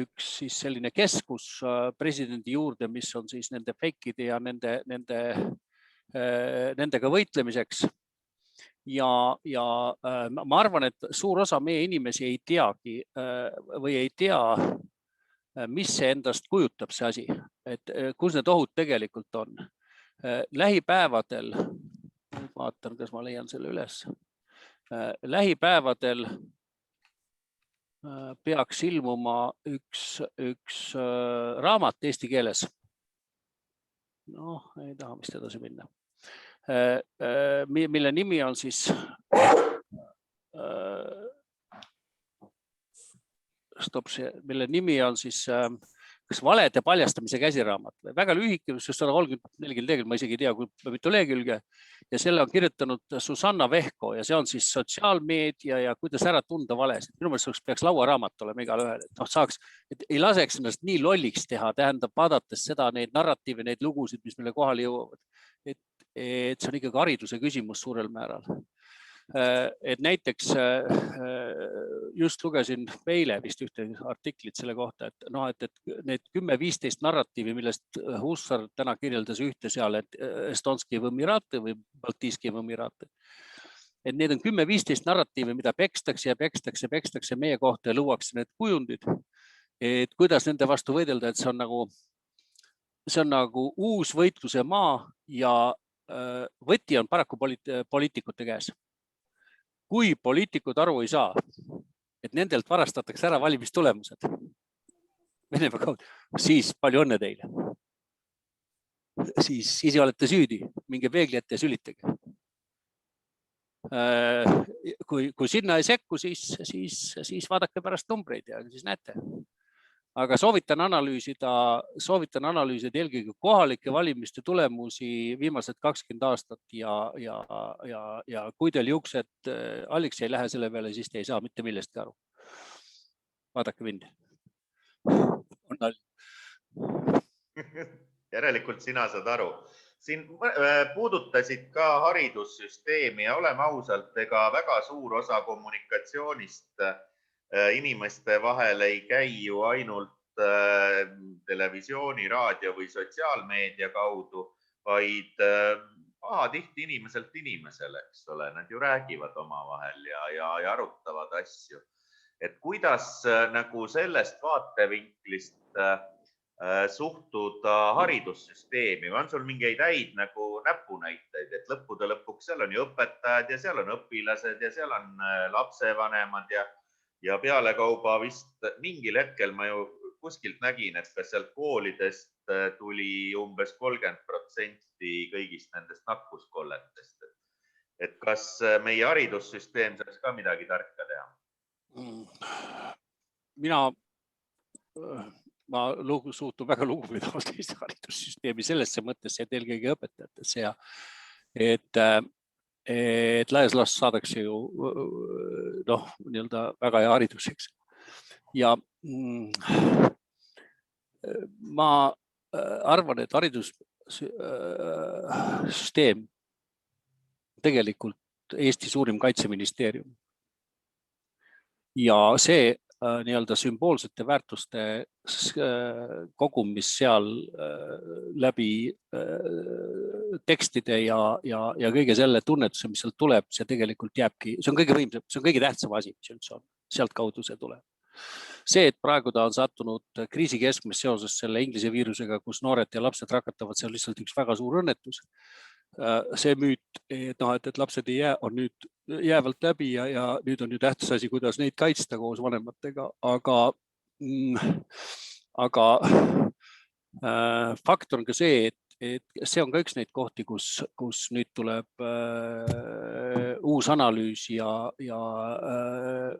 üks siis selline keskus presidendi juurde, mis on siis nende fake'ide ja nendega võitlemiseks. Ja ma arvan, et suur osa meie inimesi ei teagi või ei tea, mis see endast kujutab see asi, et kus need ohud tegelikult on. Lähipäevadel, vaatan, kas ma leian selle üles, lähipäevadel peaks ilmuma üks raamat eesti keeles. Ei taha vist edasi minna. Mille nimi on siis mille nimi on siis kas valede paljastamise käsiraamat. Väga lühike, 130-40 lehekülge, ma isegi ei tea, kui mitu lehekülge. Ja selle on kirjutanud Susanna Vehko ja see on siis sotsiaalmeedia ja kuidas ära tunda valesid. Minu meelest peaks lauaraamat olema igal ühel, et ei laseks ennast nii lolliks teha, tähendab vaadates seda, neid narratiive, neid lugusid, mis meile kohale jõuavad. Et see on ikkagi hariduse küsimus suurel määral. Et näiteks just lugesin eile vist ühte artiklit selle kohta, et need 10-15 narratiivi, millest Hussar täna kirjeldas ühte seal, et Estonski Võmirate või Baltiiski Võmirate. Et need on 10-15 narratiivi, mida pekstakse meie kohta ja luuakse need kujundid. Et kuidas nende vastu võidelda, et see on nagu uus võitluse maa ja võti on paraku poliitikute käes. Kui poliitikud aru ei saa, et nendelt varastatakse ära valimistulemused, Venemaa kaudu, siis palju õnne teile. Siis ise olete süüdi, minge peegli ette ja sülitage. Kui sinna ei sekku, siis vaadake pärast numbreid ja siis näete. Aga soovitan analüüsida eelkõige kohalike valimiste tulemusi viimased 20 aastat ja kui teil juuksed alliks ei lähe selle peale, siis te ei saa mitte millestki aru. Vaadake mind. Järelikult sina saad aru. siin puudutasid ka haridussüsteemi ja oleme ausalt, ega väga suur osa kommunikatsioonist inimeste vahel ei käi ju ainult televisiooni, raadio või sotsiaalmeedia kaudu, vaid tihti inimeselt inimesele, eks ole, nad ju räägivad omavahel ja arutavad asju. Et kuidas nagu sellest vaatevinklist suhtuda haridussüsteemi või on sul mingeid häid nagu näpunäiteid, et lõppude lõpuks seal on ju õpetajad ja seal on õpilased ja seal on lapsevanemad ja pealekauba vist mingil hetkel ma ju kuskilt nägin, et kas sealt koolidest tuli umbes 30% kõigist nendest nakkuskolletest. Et kas meie haridussüsteem saaks ka midagi tarka teha? Ma suhtun väga lugupidavalt Eesti haridussüsteemi sellesse mõttesse, et eelkõige õpetajatesse et laias laastus saadakse ju nii-öelda väga hea hariduseks. Ja ma arvan, et haridussüsteem tegelikult Eesti suurim kaitseministeerium. Ja see nii-öelda sümboolsete väärtuste kogum, mis seal läbi tekstide ja kõige selle tunnetuse, mis sealt tuleb, see tegelikult jääbki, see on kõige võimsam, see on kõige tähtsam asi, mis üldse on. Sealt kaudu see tuleb. See, et praegu ta on sattunud kriisi keskmes seoses selle inglise viirusega, kus noored ja lapsed rakatavad, see on lihtsalt üks väga suur õnnetus. See müüt, et lapsed ei jää, on nüüd jäävalt läbi ja nüüd on ju tähtis asi, kuidas neid kaitsta koos vanematega, aga fakt on ka see, et see on ka üks neid kohti, kus nüüd tuleb uus analüüs ja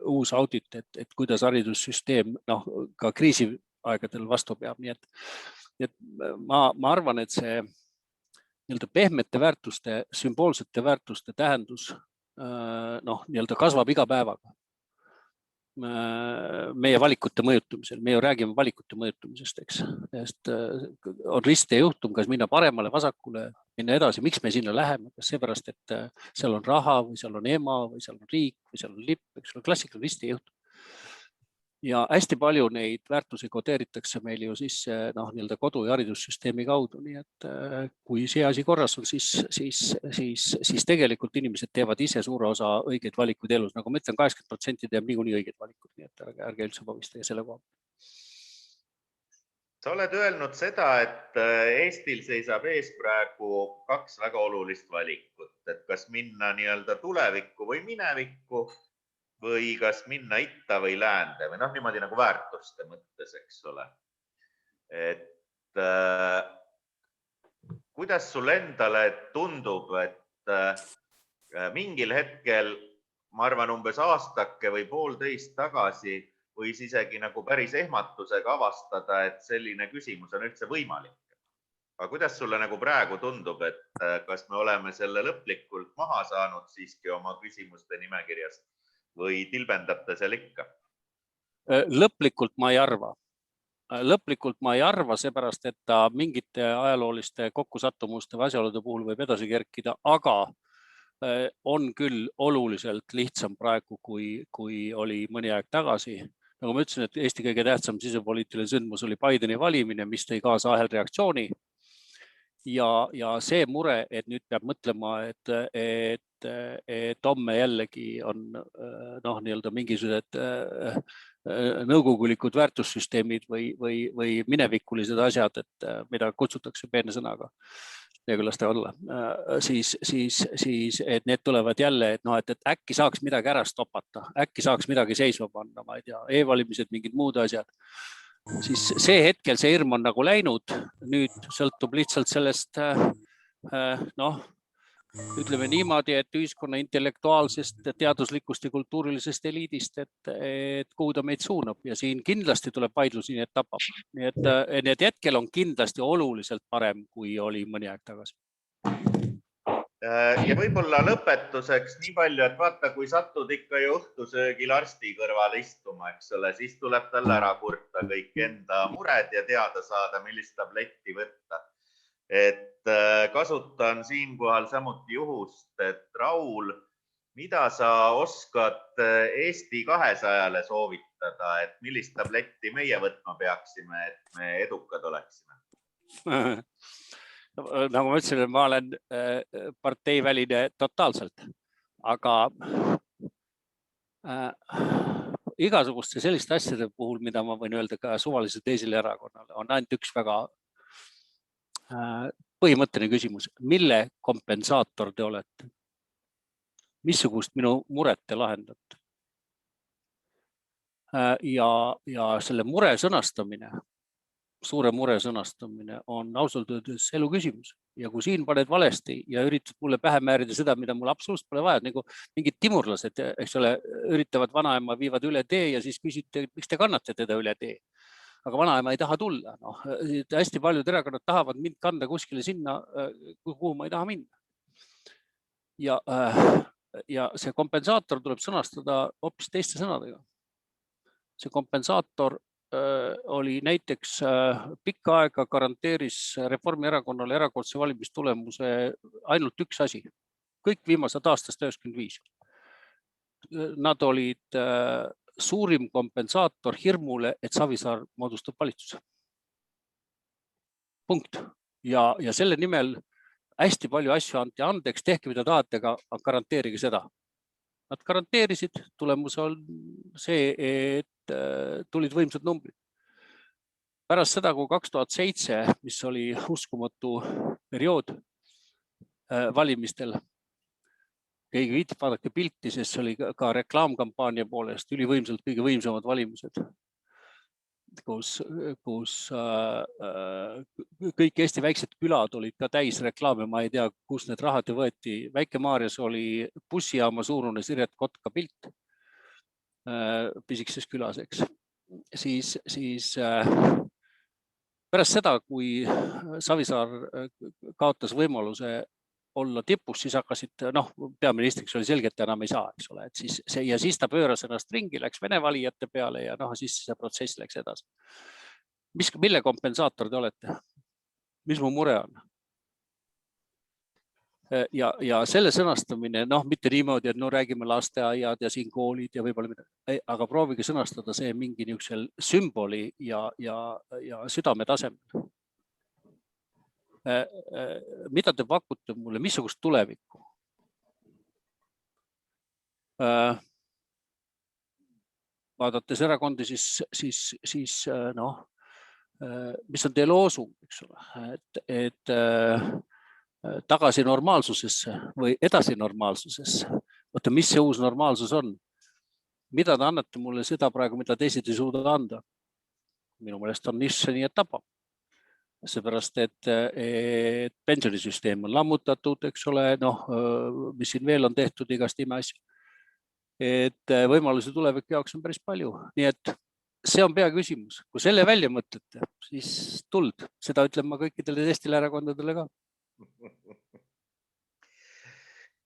uus audit, et kuidas haridussüsteem ka kriisiaegadel vastu peab. Nii et ma arvan, et see nii-öelda pehmete väärtuste, sümboolsete väärtuste tähendus nii-öelda kasvab iga päevaga. Meie valikute mõjutamisel, me ju räägime valikute mõjutamisest, eks. On riste juhtum, kas minna paremale, vasakule, minna edasi, miks me sinna läheme, kas seepärast, et seal on raha või seal on ema või seal on riik või seal on lipp, eks ole, klassikal riste juhtum. Ja hästi palju neid väärtusi kodeeritakse meil ju sisse nii-öelda kodu- ja haridussüsteemi kaudu, nii et kui see asi korras on, siis tegelikult inimesed teevad ise suure osa õigeid valikuid elus. Nagu ma ütlen, 80% teeb niikuinii õigeid valikuid, nii et ärge üldse pavistage selle koha. Sa oled öelnud seda, et Eestil seisab ees praegu kaks väga olulist valikut, et kas minna nii-öelda tulevikku või minevikku või kas minna itta või läände või niimoodi nagu väärtuste mõttes, eks ole. Et kuidas sul endale tundub, et mingil hetkel, ma arvan umbes aastake või poolteist tagasi, võis isegi nagu päris ehmatusega avastada, et selline küsimus on üldse võimalik. Aga kuidas sulle nagu praegu tundub, et kas me oleme selle lõplikult maha saanud siiski oma küsimuste nimekirjast või tilbendate seal ikka? Lõplikult ma ei arva. Lõplikult ma ei arva, seepärast, et ta mingite ajalooliste kokkusattumuste või asjaolude puhul võib edasi kerkida, aga on küll oluliselt lihtsam praegu, kui oli mõni aeg tagasi. Nagu ma ütlesin, et Eesti kõige tähtsam sisepoliitiline sündmus oli Bideni valimine, mis tõi kaasa ahelreaktsiooni. Ja see mure, et nüüd peab mõtlema, et homme jällegi on nii-öelda mingisugused nõukogulikud väärtussüsteemid või minevikulised asjad, et mida kutsutakse peene sõnaga, las ta olla, siis et need tulevad jälle, et äkki saaks midagi ära stopata, äkki saaks midagi seisma panna, ma ei tea, e-valimised, mingid muud asjad. Siis see hetkel see hirm on nagu läinud, nüüd sõltub lihtsalt sellest, ütleme niimoodi, et ühiskonna intellektuaalsest, teaduslikust ja kultuurilisest eliidist, et kuhu ta meid suunab ja siin kindlasti tuleb vaidlusi, nii et tapab. Nii et hetkel on kindlasti oluliselt parem, kui oli mõni aeg tagasi. Ja võib-olla lõpetuseks nii palju, et vaata, kui satud ikka ju õhtusöögil arsti kõrval istuma, eks ole, siis tuleb tal ära kurta kõik enda mured ja teada saada, millist tabletti võtta. et kasutan siinkohal samuti juhust, et Raul, mida sa oskad Eesti 200-le soovitada, et millist tabletti meie võtma peaksime, et me edukad oleksime? Nagu ma ütlesin, ma olen parteiväline totaalselt, aga igasuguste selliste asjade puhul, mida ma võin öelda ka suvaliselt teisele erakonnale, on ainult üks väga põhimõtteline küsimus. Mille kompensaator te olete? Missugust minu muret te lahendate? Ja selle mure sõnastamine, suure mure sõnastamine on ausalt öeldes elu küsimus. Ja kui siin paned valesti ja üritad mulle pähe määrida seda, mida mul absoluutselt pole vaja, nagu mingid timurlased, eks ole, üritavad vanaema viivad üle tee ja siis küsite, miks te kannate teda üle tee. Aga vanaema ei taha tulla. No, hästi paljud erakonnad tahavad mind kanda kuskile sinna, kuhu ma ei taha minna. Ja see kompensaator tuleb sõnastada hoopis teiste sõnadega. See kompensaator oli näiteks pikka aega garanteeris Reformierakonnale erakordse valimistulemuse ainult üks asi. Kõik viimased aastast 95. Nad olid suurim kompensaator hirmule, et Savisaar moodustab valitsuse. Punkt. Ja selle nimel hästi palju asju anti andeks, tehke mida tahate, aga garanteerige seda. Nad garanteerisid, tulemus on see, et tulid võimsad numbrid. Pärast seda, kui 2007, mis oli uskumatu periood valimistel, keegi viitib vaadake pilti, sest see oli ka reklaamkampaania poolest ülivõimsalt kõige võimsamad valimised, kus kõik Eesti väiksed külad olid ka täis reklaame, ma ei tea, kus need rahad võeti. Väike-Maarjas oli bussijaama suurune Siret Kotka pilt pisikses külas, eks. Siis pärast seda, kui Savisaar kaotas võimaluse olla tipus, siis hakkasid, peaministriks oli selge, et enam ei saa, eks ole. Ja siis ta pööras ennast ringi, läks Vene valijate peale ja siis see protsess läks edasi. Mille kompensaator te olete? Mis mu mure on? Ja selle sõnastamine, mitte niimoodi, et räägime lasteaiad ja siin koolid ja võib-olla midagi, aga proovige sõnastada see mingi niisugusel sümboli ja südame tasemel. Mida te pakute mulle, missugust tulevikku? Vaadates erakondi, siis mis on teie loosung, eks ole, et tagasi normaalsusesse või edasi normaalsusesse. Oota, mis see uus normaalsus on? Mida te annate mulle seda praegu, mida teised ei suuda anda? Minu meelest on nišse nii, et tapab. Seepärast, et pensionisüsteem on lammutatud, eks ole, mis siin veel on tehtud igast imeasju. Et võimalusi tuleviku jaoks on päris palju. Nii et see on peaküsimus. Kui selle välja mõtlete, siis tuld. Seda ütlen ma kõikidele teistele erakondadele ka.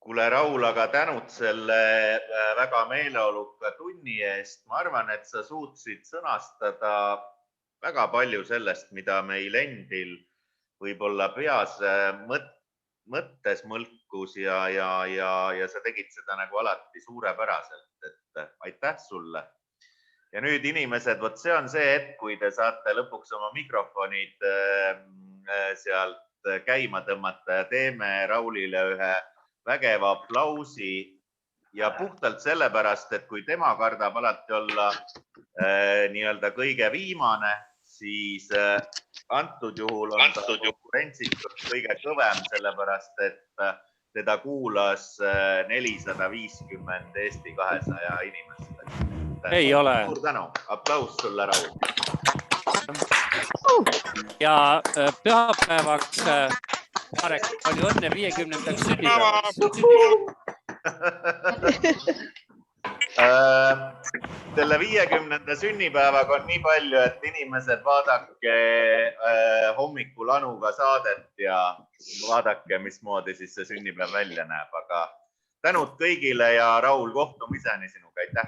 Kuule, Raul, aga tänud selle väga meeleoluka tunni eest. Ma arvan, et sa suutsid sõnastada väga palju sellest, mida meil endil võib-olla peas mõttes mõlkus ja sa tegid seda nagu alati suurepäraselt. Et aitäh sulle. Ja nüüd inimesed, võt see on see hetk, kui te saate lõpuks oma mikrofonid sealt käima tõmmata ja teeme Raulile ühe vägeva aplausi ja puhtalt sellepärast, et kui tema kardab alati olla nii-öelda kõige viimane, siis antud juhul on ta konkurentsitult kõige kõvem, sellepärast et teda kuulas 450 Eesti 200 inimest. Ei ole. Suur tänu. Aplaus sulle, Raul. Ja pühapäevaks Marek, palju õnne 50. sünnipäevaks. Selle 50. sünnipäevaga on nii palju, et inimesed vaadake hommikul Anuga saadet ja vaadake, mismoodi siis see sünnipäev välja näeb. Aga tänud kõigile ja Raul, kohtumiseni sinuga. Aitäh!